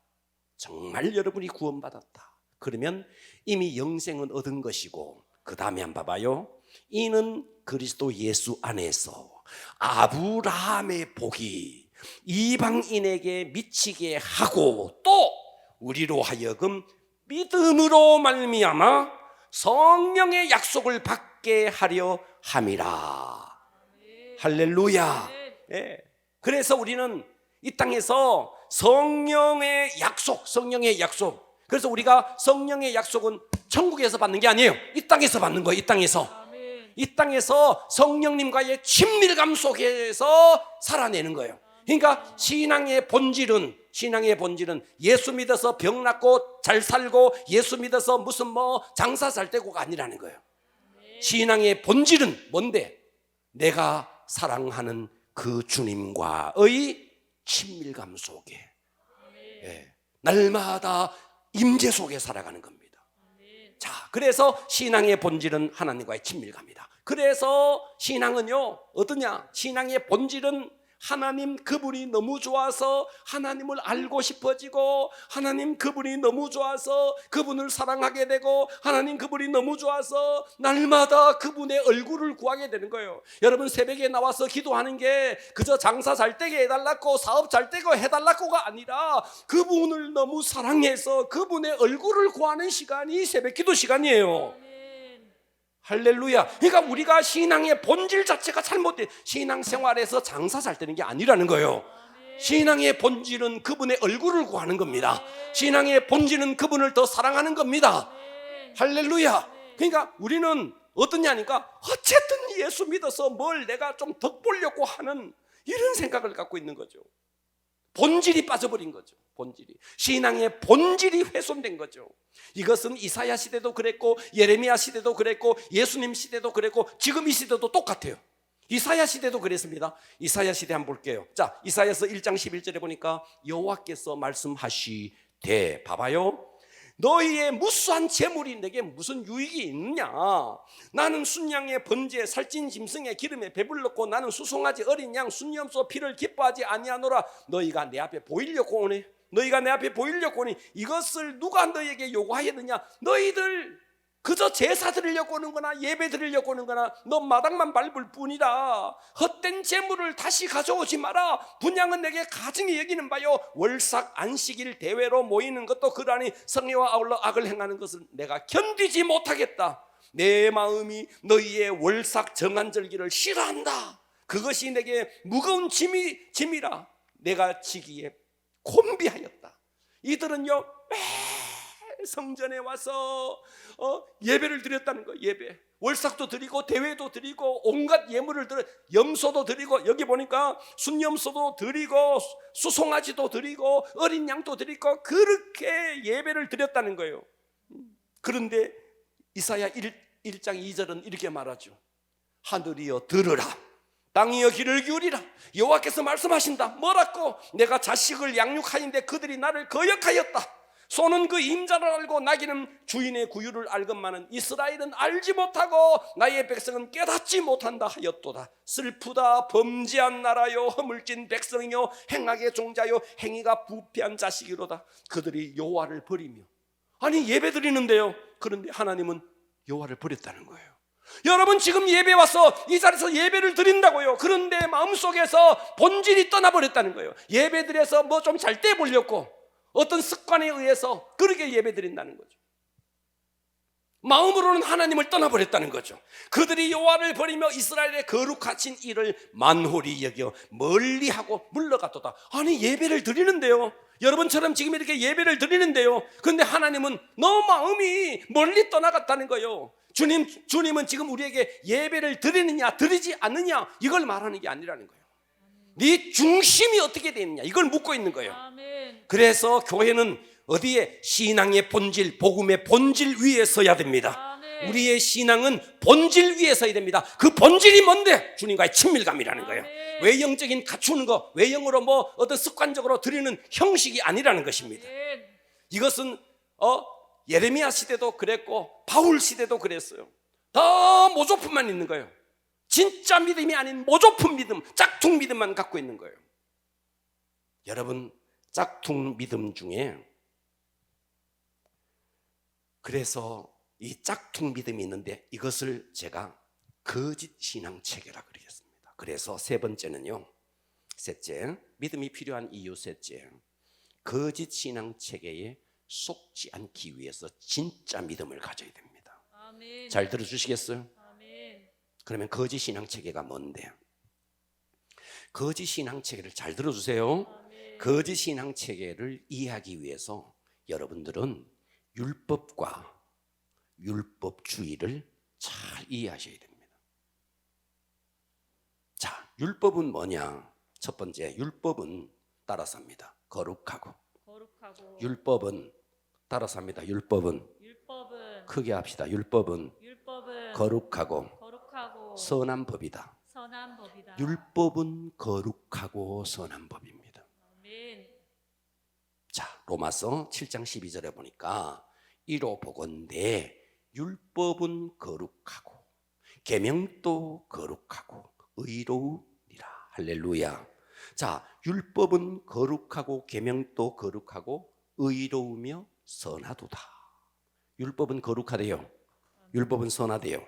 A: 정말 여러분이 구원받았다. 그러면 이미 영생은 얻은 것이고, 그 다음에 한번 봐봐요. 이는 그리스도 예수 안에서 아브라함의 복이 이방인에게 미치게 하고, 또 우리로 하여금 믿음으로 말미암아 성령의 약속을 받게 하려 함이라. 할렐루야. 예. 그래서 우리는 이 땅에서 성령의 약속. 그래서 우리가 성령의 약속은 천국에서 받는 게 아니에요. 이 땅에서 받는 거예요. 이 땅에서.
B: 아멘.
A: 이 땅에서 성령님과의 친밀감 속에서 살아내는 거예요. 그러니까 신앙의 본질은 예수 믿어서 병 낫고 잘 살고, 예수 믿어서 무슨 장사 잘 되고가 아니라는 거예요. 신앙의 본질은 뭔데? 내가 사랑하는 그 주님과의 친밀감 속에, 날마다 임재 속에 살아가는 겁니다. 자, 그래서 신앙의 본질은 하나님과의 친밀감이다. 그래서 신앙은요, 어떠냐? 신앙의 본질은 하나님 그분이 너무 좋아서 하나님을 알고 싶어지고, 하나님 그분이 너무 좋아서 그분을 사랑하게 되고, 하나님 그분이 너무 좋아서 날마다 그분의 얼굴을 구하게 되는 거예요. 여러분, 새벽에 나와서 기도하는 게 그저 장사 잘 되게 해달라고, 사업 잘 되고 해달라고가 아니라 그분을 너무 사랑해서 그분의 얼굴을 구하는 시간이 새벽 기도 시간이에요. 할렐루야. 그러니까 우리가 신앙의 본질 자체가 잘못된, 신앙생활에서 장사 잘 되는 게 아니라는 거예요. 신앙의 본질은 그분의 얼굴을 구하는 겁니다. 신앙의 본질은 그분을 더 사랑하는 겁니다. 할렐루야. 그러니까 우리는 어떠냐니까, 어쨌든 예수 믿어서 뭘 내가 좀 덕보려고 하는 이런 생각을 갖고 있는 거죠. 본질이 빠져버린 거죠. 본질이, 신앙의 본질이 훼손된 거죠. 이것은 이사야 시대도 그랬고, 예레미야 시대도 그랬고, 예수님 시대도 그랬고, 지금 이 시대도 똑같아요. 이사야 시대도 그랬습니다. 이사야 시대 한번 볼게요. 자, 이사야서 1장 11절에 보니까 여호와께서 말씀하시되, 봐봐요. 너희의 무수한 재물이 내게 무슨 유익이 있느냐? 나는 순양의 번제에 살찐 짐승의 기름에 배불렀고, 나는 수송아지 어린 양 순염소 피를 기뻐하지 아니하노라. 너희가 내 앞에 보이려고 오네. 너희가 내 앞에 보이려고 오니 이것을 누가 너희에게 요구하였느냐? 너희들 그저 제사 드리려고 오는 거나 예배 드리려고 오는 거나 너 마당만 밟을 뿐이라. 헛된 재물을 다시 가져오지 마라. 분양은 내게 가증히 여기는 바요. 월삭 안식일 대회로 모이는 것도 그러하니 성례와 아울러 악을 행하는 것을 내가 견디지 못하겠다. 내 마음이 너희의 월삭 정한절기를 싫어한다. 그것이 내게 무거운 짐이라 내가 지기에 곤비하였다. 이들은요, 매일 성전에 와서 예배를 드렸다는 거예요. 예배, 월삭도 드리고 대회도 드리고 온갖 예물을 드려, 염소도 드리고, 여기 보니까 순염소도 드리고 수송아지도 드리고 어린 양도 드리고 그렇게 예배를 드렸다는 거예요. 그런데 이사야 1장 2절은 이렇게 말하죠. 하늘이여 들으라, 땅이여 귀를 기울이라. 여호와께서 말씀하신다. 뭐라고? 내가 자식을 양육하는데 그들이 나를 거역하였다. 소는 그 임자를 알고 나귀는 주인의 구유를 알건만은 이스라엘은 알지 못하고 나의 백성은 깨닫지 못한다 하였도다. 슬프다. 범죄한 나라요, 허물진 백성이요, 행악의 종자요, 행위가 부패한 자식이로다. 그들이 여호와를 버리며. 아니, 예배 드리는데요, 그런데 하나님은 여호와를 버렸다는 거예요. 여러분, 지금 예배 와서 이 자리에서 예배를 드린다고요. 그런데 마음속에서 본질이 떠나버렸다는 거예요. 예배 드려서 뭐 좀 잘 떼보려고 어떤 습관에 의해서 그렇게 예배 드린다는 거죠. 마음으로는 하나님을 떠나버렸다는 거죠. 그들이 여호와를 버리며 이스라엘의 거룩하신 이를 만홀히 여겨 멀리하고 물러갔도다. 아니, 예배를 드리는데요, 여러분처럼 지금 이렇게 예배를 드리는데요, 그런데 하나님은 너무 마음이 멀리 떠나갔다는 거예요. 주님은 지금 우리에게 예배를 드리느냐 드리지 않느냐 이걸 말하는 게 아니라는 거예요. 네 중심이 어떻게 되느냐 이걸 묻고 있는 거예요.
B: 아멘.
A: 그래서 교회는 어디에? 신앙의 본질, 복음의 본질 위에 서야 됩니다.
B: 아멘.
A: 우리의 신앙은 본질 위에 서야 됩니다. 그 본질이 뭔데? 주님과의 친밀감이라는 거예요.
B: 아멘.
A: 외형적인 갖추는 거, 외형으로 뭐 어떤 습관적으로 드리는 형식이 아니라는 것입니다.
B: 아멘.
A: 이것은 예레미야 시대도 그랬고 바울 시대도 그랬어요. 다 모조품만 있는 거예요. 진짜 믿음이 아닌 모조품 믿음, 짝퉁 믿음만 갖고 있는 거예요. 여러분, 짝퉁 믿음 중에 그래서 이 짝퉁 믿음이 있는데 이것을 제가 거짓 신앙 체계라 그러겠습니다. 그래서 세 번째는요, 셋째, 믿음이 필요한 이유 셋째, 거짓 신앙 체계에 속지 않기 위해서 진짜 믿음을 가져야 됩니다.
B: 아멘.
A: 잘 들어주시겠어요?
B: 아멘.
A: 그러면 거짓 신앙 체계가 뭔데? 거짓 신앙 체계를 잘 들어주세요.
B: 아멘.
A: 거짓 신앙 체계를 이해하기 위해서 여러분들은 율법과 율법주의를 잘 이해하셔야 됩니다. 자, 율법은 뭐냐? 첫 번째, 율법은 따라서 합니다. 거룩하고.
B: 거룩하고.
A: 율법은 따라서 합니다. 율법은 크게 합시다. 율법은 거룩하고
B: 거룩하고
A: 선한 법이다.
B: 선한 법이다.
A: 율법은 거룩하고 선한 법입니다.
B: 아멘.
A: 자, 로마서 7장 12절에 보니까 이로 보건대 율법은 거룩하고 계명도 거룩하고 의로우니라. 할렐루야. 자, 율법은 거룩하고 계명도 거룩하고 의로우며 선하도다. 율법은 거룩하대요. 율법은 선하대요.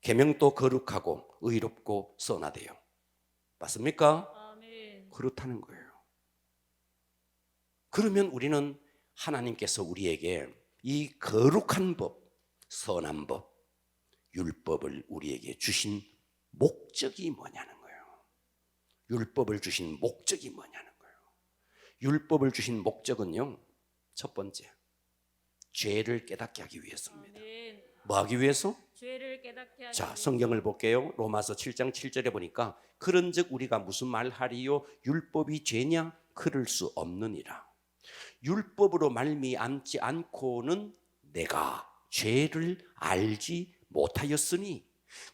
A: 계명도 거룩하고 의롭고 선하대요. 맞습니까?
B: 아멘.
A: 그렇다는 거예요. 그러면 우리는 하나님께서 우리에게 이 거룩한 법, 선한 법, 율법을 우리에게 주신 목적이 뭐냐는 거예요. 율법을 주신 목적이 뭐냐는 거예요. 율법을 주신 목적은요, 첫 번째, 죄를 깨닫게 하기 위해서입니다.
B: 아멘.
A: 뭐 하기 위해서?
B: 죄를 깨닫게 하기
A: 자,
B: 위해서.
A: 성경을 볼게요. 로마서 7장 7절에 보니까 그런즉 우리가 무슨 말하리요? 율법이 죄냐? 그럴 수 없느니라. 율법으로 말미암지 않고는 내가 죄를 알지 못하였으니,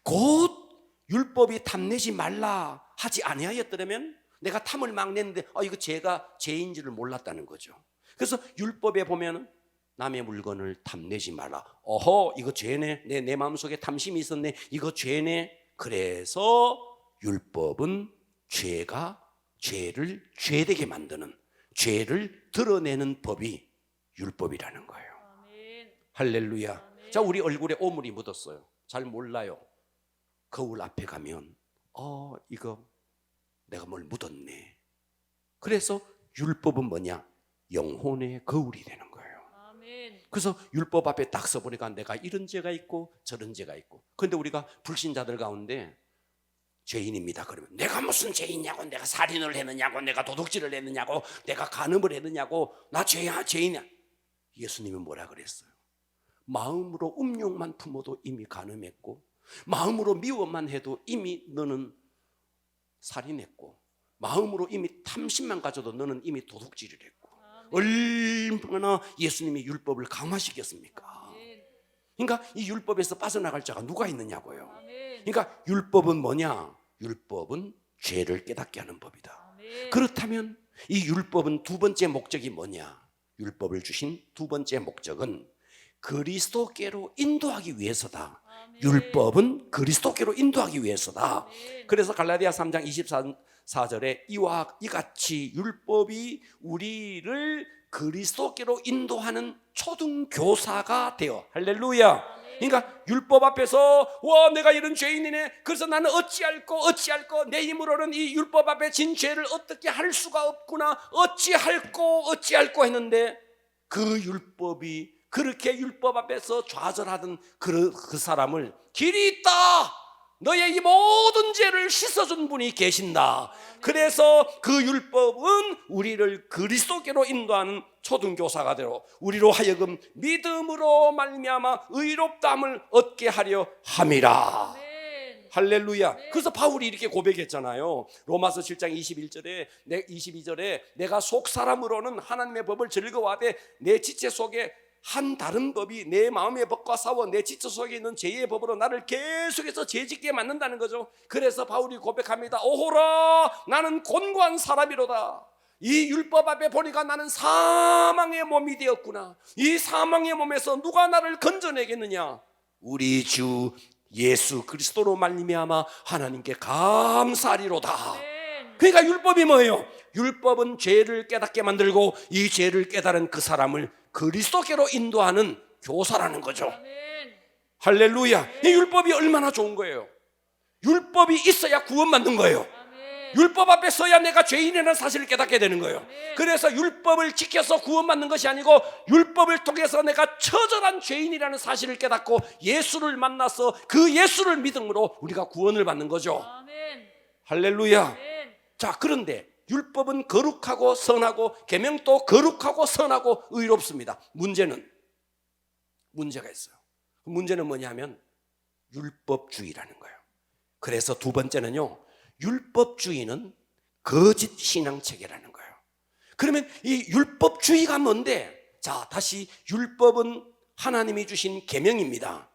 A: 곧 율법이 탐내지 말라 하지 아니하였더라면 내가 탐을 막 냈는데 이거 제가 죄인지를 몰랐다는 거죠. 그래서 율법에 보면 남의 물건을 탐내지 마라. 이거 죄네. 내 마음속에 탐심이 있었네. 이거 죄네. 그래서 율법은 죄를 죄되게 만드는, 죄를 드러내는 법이 율법이라는 거예요.
B: 아멘.
A: 할렐루야.
B: 아멘.
A: 자, 우리 얼굴에 오물이 묻었어요. 잘 몰라요. 거울 앞에 가면 이거 내가 뭘 묻었네. 그래서 율법은 뭐냐? 영혼의 거울이 되는 거예요.
B: 아멘.
A: 그래서 율법 앞에 딱 서보니까 내가 이런 죄가 있고 저런 죄가 있고. 그런데 우리가 불신자들 가운데 죄인입니다 그러면 내가 무슨 죄인냐고, 내가 살인을 했느냐고, 내가 도둑질을 했느냐고, 내가 간음을 했느냐고, 나 죄인이야. 예수님은 뭐라 그랬어요? 마음으로 음욕만 품어도 이미 간음했고, 마음으로 미워만 해도 이미 너는 살인했고, 마음으로 이미 탐심만 가져도 너는 이미 도둑질을 했고.
B: 아멘.
A: 얼마나 예수님이 율법을 강화시켰습니까?
B: 아멘.
A: 그러니까 이 율법에서 빠져나갈 자가 누가 있느냐고요.
B: 아멘.
A: 그러니까 율법은 뭐냐? 율법은 죄를 깨닫게 하는 법이다.
B: 아멘.
A: 그렇다면 이 율법은 두 번째 목적이 뭐냐? 율법을 주신 두 번째 목적은 그리스도께로 인도하기 위해서다.
B: 아멘.
A: 율법은 그리스도께로 인도하기 위해서다.
B: 아멘.
A: 그래서 갈라디아 3장 24절에 이와 이같이 율법이 우리를 그리스도께로 인도하는 초등교사가 되어, 할렐루야. 그러니까 율법 앞에서 와 내가 이런 죄인이네, 그래서 나는 어찌할꼬 내 힘으로는 이 율법 앞에 진 죄를 어떻게 할 수가 없구나, 어찌할꼬 했는데 그 율법이 그렇게 율법 앞에서 좌절하던 그 사람을 길이 있다, 너의 이 모든 죄를 씻어준 분이 계신다. 그래서 그 율법은 우리를 그리스도께로 인도하는 초등교사가 되어 우리로 하여금 믿음으로 말미암아 의롭다함을 얻게 하려 함이라.
B: 아멘.
A: 할렐루야. 그래서 바울이 이렇게 고백했잖아요. 로마서 7장 22절에 내가 속 사람으로는 하나님의 법을 즐거워하되 내 지체 속에 한 다른 법이 내 마음의 법과 싸워 내 지체 속에 있는 죄의 법으로 나를 계속해서 죄짓게 만든다는 거죠. 그래서 바울이 고백합니다. 오호라, 나는 곤고한 사람이로다. 이 율법 앞에 보니까 나는 사망의 몸이 되었구나. 이 사망의 몸에서 누가 나를 건져내겠느냐? 우리 주 예수 그리스도로 말미암아 하나님께 감사하리로다.
B: 아멘.
A: 그러니까 율법이 뭐예요? 율법은 죄를 깨닫게 만들고 이 죄를 깨달은 그 사람을 그리스도께로 인도하는 교사라는 거죠.
B: 아멘.
A: 할렐루야. 이 율법이 얼마나 좋은 거예요. 율법이 있어야 구원받는 거예요.
B: 아멘.
A: 율법 앞에 서야 내가 죄인이라는 사실을 깨닫게 되는 거예요.
B: 아멘.
A: 그래서 율법을 지켜서 구원받는 것이 아니고 율법을 통해서 내가 처절한 죄인이라는 사실을 깨닫고 예수를 만나서 그 예수를 믿음으로 우리가 구원을 받는 거죠.
B: 아멘.
A: 할렐루야.
B: 아멘.
A: 자, 그런데 율법은 거룩하고 선하고 계명도 거룩하고 선하고 의롭습니다. 문제가 있어요. 문제는 뭐냐면 율법주의라는 거예요. 그래서 두 번째는요, 율법주의는 거짓 신앙체계라는 거예요. 그러면 이 율법주의가 뭔데? 자, 다시 율법은 하나님이 주신 계명입니다.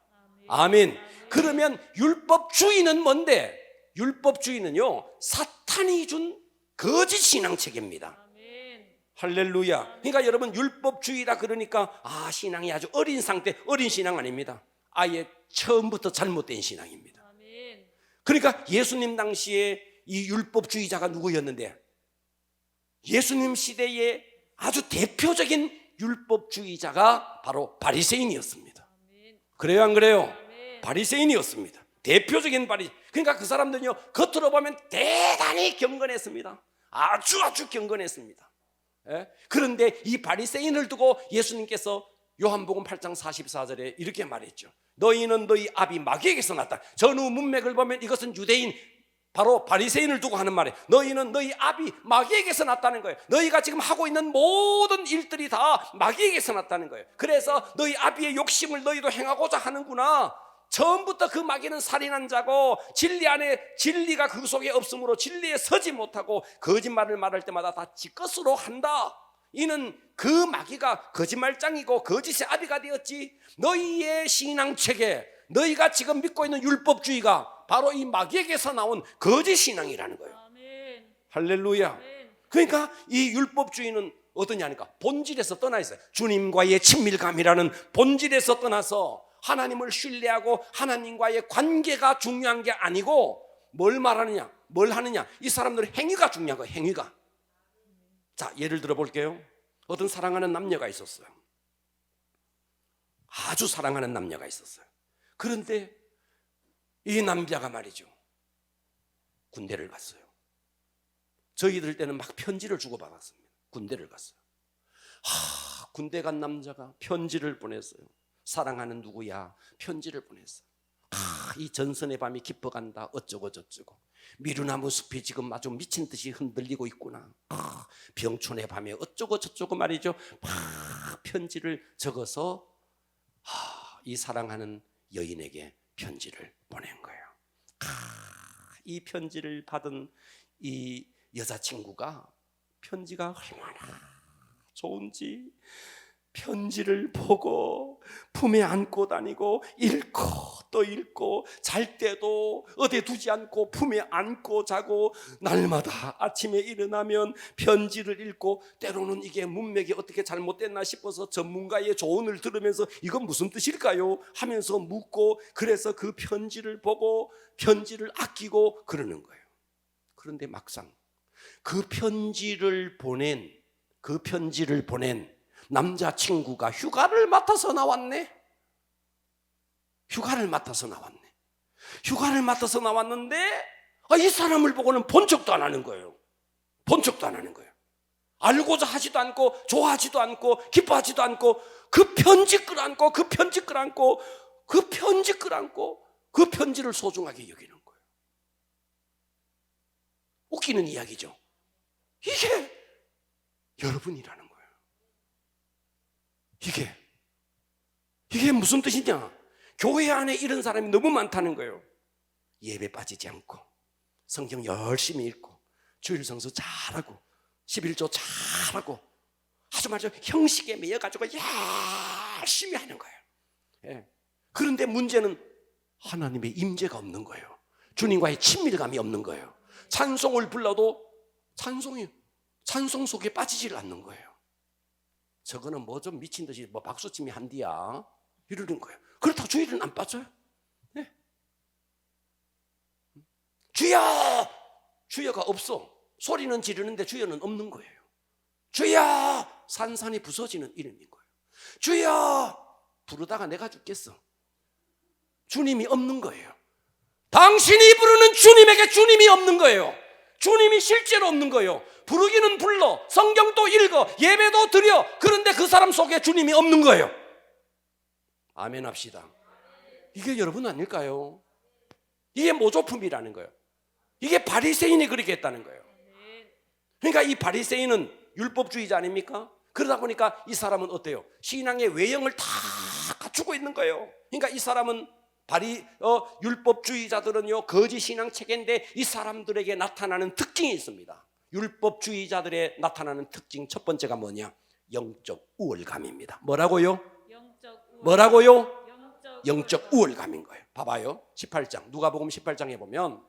A: 아멘. 그러면 율법주의는 뭔데? 율법주의는요, 사탄이 준 거짓 신앙체계입니다.
B: 아멘.
A: 할렐루야. 그러니까 여러분 율법주의라 그러니까 신앙이 아주 어린 상태, 어린 신앙 아닙니다. 아예 처음부터 잘못된 신앙입니다.
B: 아멘.
A: 그러니까 예수님 당시에 이 율법주의자가 누구였는데, 예수님 시대에 아주 대표적인 율법주의자가 바로 바리새인이었습니다.
B: 아멘.
A: 그래요, 안 그래요?
B: 아멘.
A: 바리새인이었습니다. 대표적인 그러니까 그 사람들은요, 겉으로 보면 대단히 경건했습니다. 아주 경건했습니다. 예? 그런데 이 바리새인을 두고 예수님께서 요한복음 8장 44절에 이렇게 말했죠. 너희는 너희 아비 마귀에게서 났다. 전후 문맥을 보면 이것은 유대인 바로 바리새인을 두고 하는 말이에요. 너희는 너희 아비 마귀에게서 났다는 거예요. 너희가 지금 하고 있는 모든 일들이 다 마귀에게서 났다는 거예요. 그래서 너희 아비의 욕심을 너희도 행하고자 하는구나. 처음부터 그 마귀는 살인한 자고 진리 안에 진리가 그 속에 없으므로 진리에 서지 못하고 거짓말을 말할 때마다 다 지 것으로 한다. 이는 그 마귀가 거짓말장이고 거짓의 아비가 되었지. 너희의 신앙체계, 너희가 지금 믿고 있는 율법주의가 바로 이 마귀에게서 나온 거짓 신앙이라는 거예요.
B: 아멘.
A: 할렐루야.
B: 아멘.
A: 그러니까 이 율법주의는 어떠냐니까 본질에서 떠나 있어요. 주님과의 친밀감이라는 본질에서 떠나서 하나님을 신뢰하고 하나님과의 관계가 중요한 게 아니고 뭘 하느냐? 이 사람들은 행위가 중요한 거예요. 행위가. 자, 예를 들어 볼게요. 어떤 사랑하는 남녀가 있었어요. 아주 사랑하는 남녀가 있었어요. 그런데 이 남자가 말이죠, 군대를 갔어요. 저희들 때는 막 편지를 주고받았습니다. 군대를 갔어요. 군대 간 남자가 편지를 보냈어요. 사랑하는 누구야? 편지를 보냈어요. 이 전선의 밤이 깊어간다. 어쩌고 저쩌고. 미루나무 숲이 지금 아주 미친 듯이 흔들리고 있구나. 병촌의 밤에 어쩌고 저쩌고 말이죠. 편지를 적어서 이 사랑하는 여인에게 편지를 보낸 거예요. 이 편지를 받은 이 여자친구가 편지가 얼마나 좋은지 편지를 보고 품에 안고 다니고 읽고 또 읽고 잘 때도 어디에 두지 않고 품에 안고 자고 날마다 아침에 일어나면 편지를 읽고 때로는 이게 문맥이 어떻게 잘못됐나 싶어서 전문가의 조언을 들으면서 이건 무슨 뜻일까요? 하면서 묻고 그래서 그 편지를 보고 편지를 아끼고 그러는 거예요. 그런데 막상 그 편지를 보낸 남자친구가 휴가를 맡아서 나왔네. 휴가를 맡아서 나왔는데 이 사람을 보고는 본 척도 안 하는 거예요. 알고자 하지도 않고 좋아하지도 않고 기뻐하지도 않고 그 편지 끌어안고 그 편지를 소중하게 여기는 거예요. 웃기는 이야기죠. 이게 여러분이라는 거예요. 이게 무슨 뜻이냐? 교회 안에 이런 사람이 너무 많다는 거예요. 예배 빠지지 않고 성경 열심히 읽고 주일 성수 잘하고 11조 잘하고 아주 형식에 매여가지고 열심히 하는 거예요. 예. 그런데 문제는 하나님의 임재가 없는 거예요. 주님과의 친밀감이 없는 거예요. 찬송을 불러도 찬송 속에 빠지질 않는 거예요. 저거는 뭐 좀 미친 듯이 뭐 박수침이 한디야 이러는 거예요. 그렇다고 주일은 안 빠져요. 네? 주여가 없어. 소리는 지르는데 주여는 없는 거예요. 주여 산산이 부서지는 이름인 거예요. 주여 부르다가 내가 죽겠어. 주님이 없는 거예요. 당신이 부르는 주님에게 주님이 없는 거예요. 주님이 실제로 없는 거예요. 부르기는 불러, 성경도 읽어, 예배도 드려. 그런데 그 사람 속에 주님이 없는 거예요. 아멘 합시다. 이게 여러분 아닐까요? 이게 모조품이라는 거예요. 이게 바리새인이 그렇게 했다는 거예요. 그러니까 이 바리새인은 율법주의자 아닙니까? 그러다 보니까 이 사람은 어때요? 신앙의 외형을 다 갖추고 있는 거예요. 그러니까 이 사람은 율법주의자들은요 거짓 신앙 체계인데 이 사람들에게 나타나는 특징이 있습니다. 율법주의자들의 나타나는 특징 첫 번째가 뭐냐? 영적 우월감입니다. 뭐라고요? 영적 우월감인 거예요. 봐봐요. 18장 누가복음 18장에 보면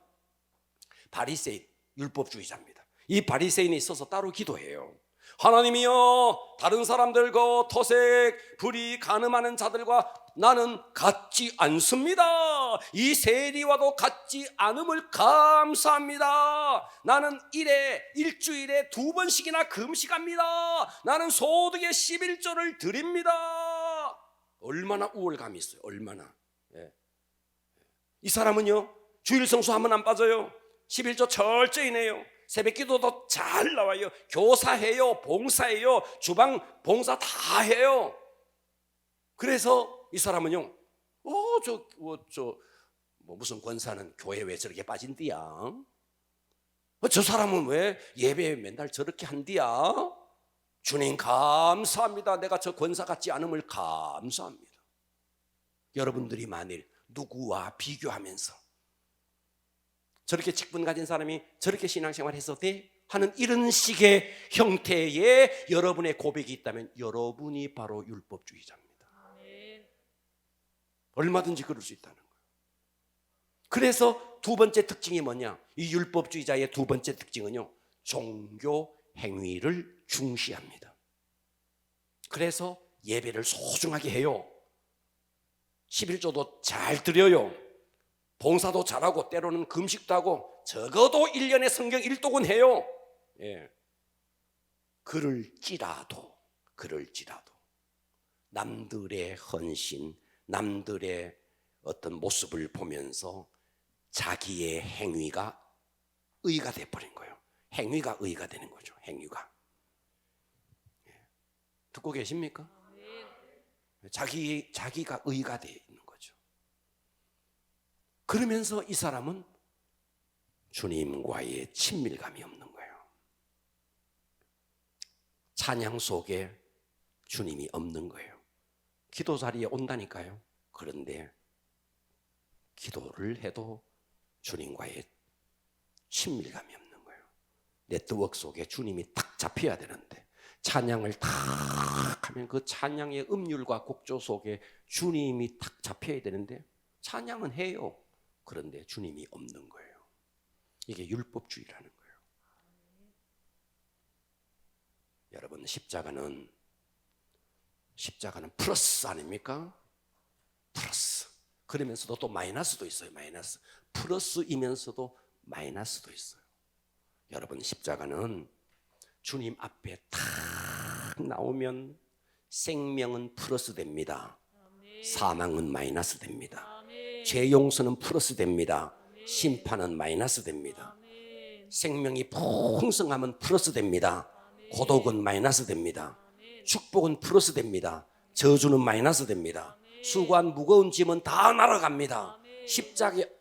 A: 바리새인 율법주의자입니다. 이 바리새인이 있어서 따로 기도해요. 하나님이여 다른 사람들과 토색, 불의, 간음하는 자들과 나는 같지 않습니다. 이 세리와도 같지 않음을 감사합니다. 나는 일주일에 2번씩이나 금식합니다. 나는 소득의 11조를 드립니다. 얼마나 우월감이 있어요. 얼마나. 이 사람은요 주일 성수하면 안 빠져요. 11조 철저히 내요. 새벽 기도도 잘 나와요. 교사해요. 봉사해요. 주방 봉사 다 해요. 그래서 이 사람은요 무슨 권사는 교회 왜 저렇게 빠진디야? 저 사람은 왜 예배에 맨날 저렇게 한디야? 주님 감사합니다. 내가 저 권사 같지 않음을 감사합니다. 여러분들이 만일 누구와 비교하면서 저렇게 직분 가진 사람이 저렇게 신앙생활 해서 돼? 하는 이런 식의 형태의 여러분의 고백이 있다면 여러분이 바로 율법주의자입니다. 얼마든지 그럴 수 있다는 거예요. 그래서 두 번째 특징이 뭐냐? 이 율법주의자의 두 번째 특징은요 종교 행위를 중시합니다. 그래서 예배를 소중하게 해요. 11조도 잘 드려요. 봉사도 잘하고 때로는 금식도 하고 적어도 1년에 성경 1독은 해요. 그럴지라도 남들의 헌신, 남들의 어떤 모습을 보면서 자기의 행위가 의가 돼버린 거예요. 행위가 의가 되는 거죠. 행위가. 듣고 계십니까? 자기가 의가 되어 있는 거죠. 그러면서 이 사람은 주님과의 친밀감이 없는 거예요. 찬양 속에 주님이 없는 거예요. 기도 자리에 온다니까요. 그런데 기도를 해도 주님과의 친밀감이 없는 거예요. 네트워크 속에 주님이 딱 잡혀야 되는데 찬양을 탁 하면 그 찬양의 음률과 곡조 속에 주님이 탁 잡혀야 되는데 찬양은 해요. 그런데 주님이 없는 거예요. 이게 율법주의라는 거예요. 여러분, 십자가는 플러스 아닙니까? 플러스. 그러면서도 또 마이너스도 있어요. 마이너스. 플러스이면서도 마이너스도 있어요. 여러분, 십자가는 주님 앞에 탁 나오면 생명은 플러스 됩니다. 사망은 마이너스 됩니다. 죄 용서는 플러스 됩니다. 심판은 마이너스 됩니다. 생명이 풍성하면 플러스 됩니다. 고독은 마이너스 됩니다. 축복은 플러스 됩니다. 저주는 마이너스 됩니다. 수고한 무거운 짐은 다 날아갑니다.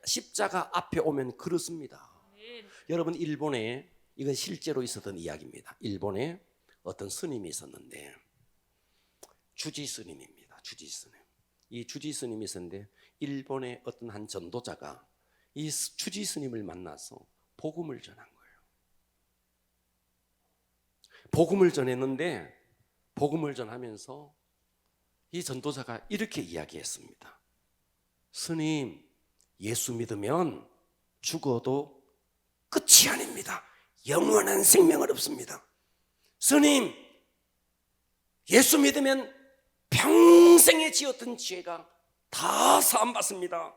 A: 십자가 앞에 오면 그렇습니다. 여러분, 일본에 이건 실제로 있었던 이야기입니다. 일본에 어떤 스님이 있었는데 주지 스님입니다. 주지 스님. 이 주지 스님이 있었는데 일본의 어떤 한 전도자가 이 주지 스님을 만나서 복음을 전한 거예요. 복음을 전했는데 복음을 전하면서 이 전도자가 이렇게 이야기했습니다. 스님, 예수 믿으면 죽어도 끝이 아닙니다. 영원한 생명을 얻습니다. 스님, 예수 믿으면 평생에 지었던 죄가 다 사함받습니다.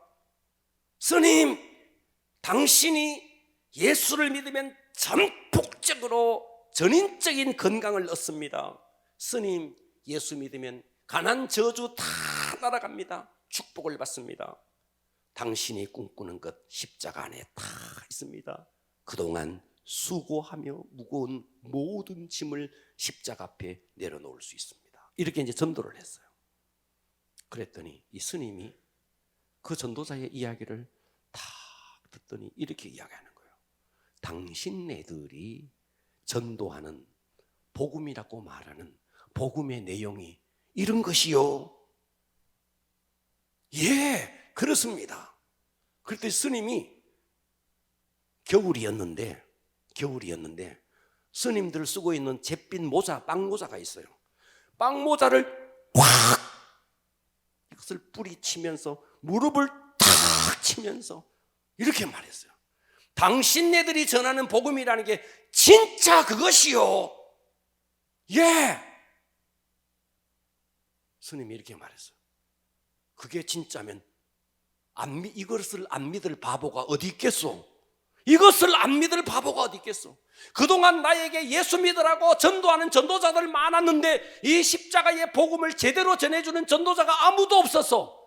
A: 스님, 당신이 예수를 믿으면 전폭적으로 전인적인 건강을 얻습니다. 스님, 예수 믿으면 가난 저주 다 날아갑니다. 축복을 받습니다. 당신이 꿈꾸는 것 십자가 안에 다 있습니다. 그동안 수고하며 무거운 모든 짐을 십자가 앞에 내려놓을 수 있습니다. 이렇게 이제 전도를 했어요. 그랬더니 이 스님이 그 전도자의 이야기를 다 듣더니 이렇게 이야기하는 거예요. 당신네들이 전도하는 복음이라고 말하는 복음의 내용이 이런 것이요. 예, 그렇습니다. 그때 스님이 겨울이었는데 스님들 쓰고 있는 잿빛 모자, 빵 모자가 있어요. 빵 모자를 확 이것을 뿌리치면서 무릎을 탁 치면서 이렇게 말했어요. 당신네들이 전하는 복음이라는 게 진짜 그것이요. 예. 스님이 이렇게 말했어요. 그게 진짜면 이것을 안 믿을 바보가 어디 있겠소? 이것을 안 믿을 바보가 어디 있겠소? 그동안 나에게 예수 믿으라고 전도하는 전도자들 많았는데 이 십자가의 복음을 제대로 전해주는 전도자가 아무도 없었어.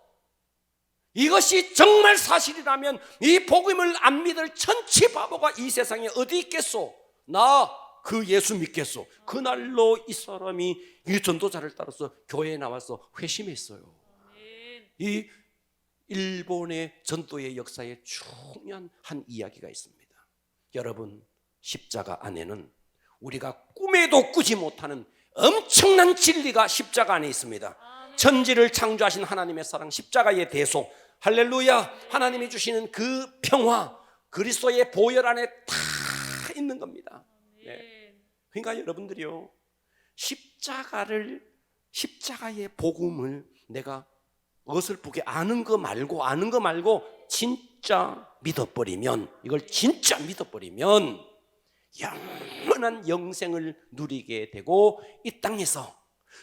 A: 이것이 정말 사실이라면 이 복음을 안 믿을 천치 바보가 이 세상에 어디 있겠소? 나 그 예수 믿겠소. 그날로 이 사람이 이 전도자를 따라서 교회에 나와서 회심했어요. 이 일본의 전도의 역사에 중요한 한 이야기가 있습니다. 여러분, 십자가 안에는 우리가 꿈에도 꾸지 못하는 엄청난 진리가 십자가 안에 있습니다. 천지를 창조하신 하나님의 사랑, 십자가의 대속, 할렐루야. 하나님이 주시는 그 평화, 그리스도의 보혈 안에 다 있는 겁니다. 네. 그러니까 여러분들이요, 십자가의 복음을 내가 어설프게 아는 거 말고 진짜 믿어버리면, 이걸 진짜 믿어버리면 영원한 영생을 누리게 되고 이 땅에서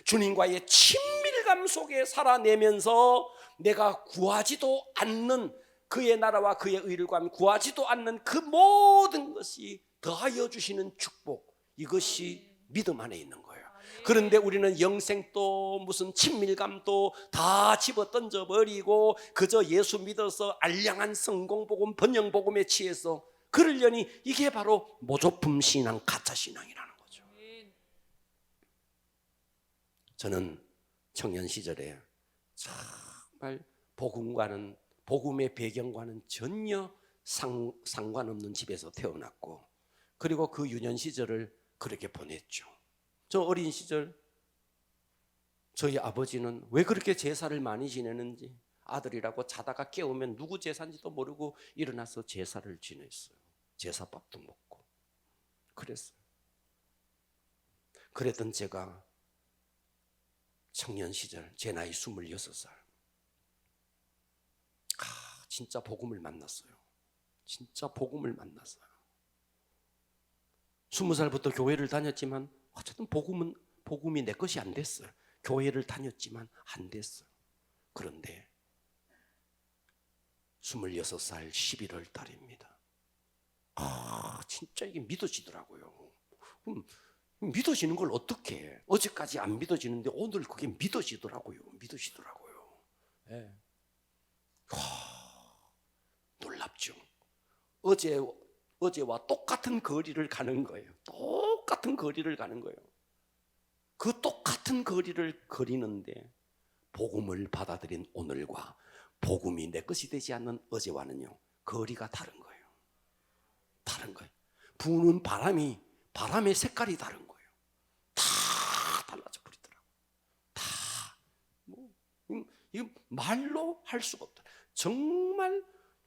A: 주님과의 친밀감 속에 살아내면서 내가 구하지도 않는 그의 나라와 그의 의를 구하면 구하지도 않는 그 모든 것이 더하여 주시는 축복, 이것이 믿음 안에 있는 거예요. 그런데 우리는 영생도 무슨 친밀감도 다 집어 던져버리고 그저 예수 믿어서 알량한 성공복음, 번영복음에 취해서 그러려니 이게 바로 모조품 신앙, 가짜 신앙이라는 거죠. 저는 청년 시절에 정말 복음의 배경과는 전혀 상관없는 집에서 태어났고, 그리고 그 유년 시절을 그렇게 보냈죠. 저 어린 시절 저희 아버지는 왜 그렇게 제사를 많이 지내는지, 아들이라고 자다가 깨우면 누구 제사인지도 모르고 일어나서 제사를 지냈어요. 제사밥도 먹고 그랬어요. 그랬던 제가 청년 시절 제 나이 26살 진짜 복음을 만났어요. 진짜 복음을 만났어요. 20살부터 교회를 다녔지만 어쨌든 복음이 내 것이 안 됐어요. 교회를 다녔지만 안 됐어요. 그런데 26살 11월 달입니다. 진짜 이게 믿어지더라고요. 믿어지는 걸 어떻게 해? 어제까지 안 믿어지는데 오늘 그게 믿어지더라고요. 네. 놀랍죠. 어제와 똑같은 거리를 가는 거예요. 똑같은 거리를 가는 거예요. 그 똑같은 거리를 거리는데 복음을 받아들인 오늘과 복음이 내 것이 되지 않는 어제와는요, 거리가 다른 거예요. 다른 거예요. 부는 바람의 색깔이 다른 거예요. 다 달라져 버리더라고요. 이거 말로 할 수가 없다. 정말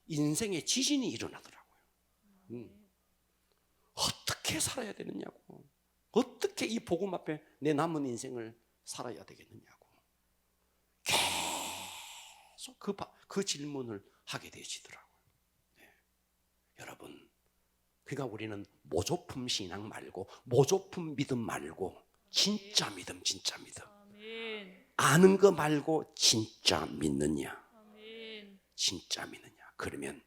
A: 인생에 지진이 일어나더라고요. 어떻게 살아야 되느냐고. 어떻게 이 복음 앞에 내 남은 인생을 살아야 되겠느냐고. 계속 그 질문을 하게 되시더라고요. 네. 여러분, 그러니까 우리는 모조품 신앙 말고, 모조품 믿음 말고, 진짜 믿음.
B: 아멘.
A: 아는 거 말고 진짜 믿느냐?
B: 아멘.
A: 진짜 믿느냐? 그러면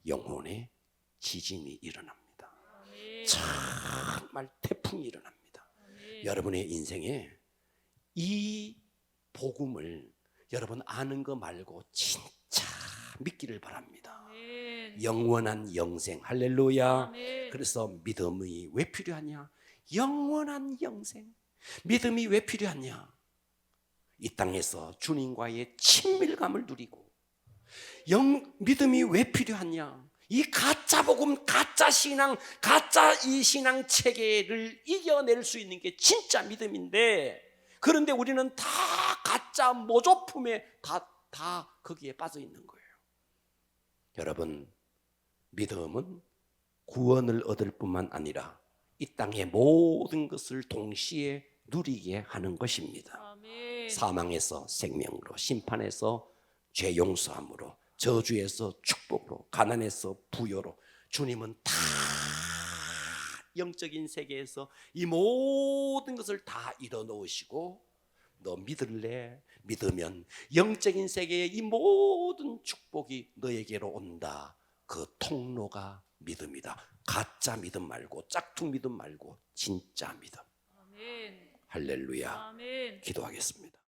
A: 영혼의 지진이 일어납니다.
B: 아멘.
A: 정말 태풍이 일어납니다.
B: 아멘.
A: 여러분의 인생에 이 복음을 여러분 아는 거 말고 진짜 믿기를 바랍니다.
B: 아멘.
A: 영원한 영생. 할렐루야.
B: 아멘.
A: 그래서 믿음이 왜 필요하냐? 영원한 영생. 믿음이 왜 필요하냐? 이 땅에서 주님과의 친밀감을 누리고, 믿음이 왜 필요하냐? 이 가짜 복음, 가짜 신앙, 가짜 이 신앙 체계를 이겨낼 수 있는 게 진짜 믿음인데, 그런데 우리는 다 가짜 모조품에 다 거기에 빠져 있는 거예요. 여러분, 믿음은 구원을 얻을 뿐만 아니라 이 땅의 모든 것을 동시에 누리게 하는 것입니다.
B: 아멘.
A: 사망에서 생명으로, 심판에서 죄 용서함으로, 저주에서 축복으로, 가난에서 부여로, 주님은 다 영적인 세계에서 이 모든 것을 다 이뤄놓으시고, 너 믿을래? 믿으면 영적인 세계의 이 모든 축복이 너에게로 온다. 그 통로가 믿음이다. 가짜 믿음 말고, 짝퉁 믿음 말고 진짜 믿음.
B: 아멘.
A: 할렐루야.
B: 아멘.
A: 기도하겠습니다.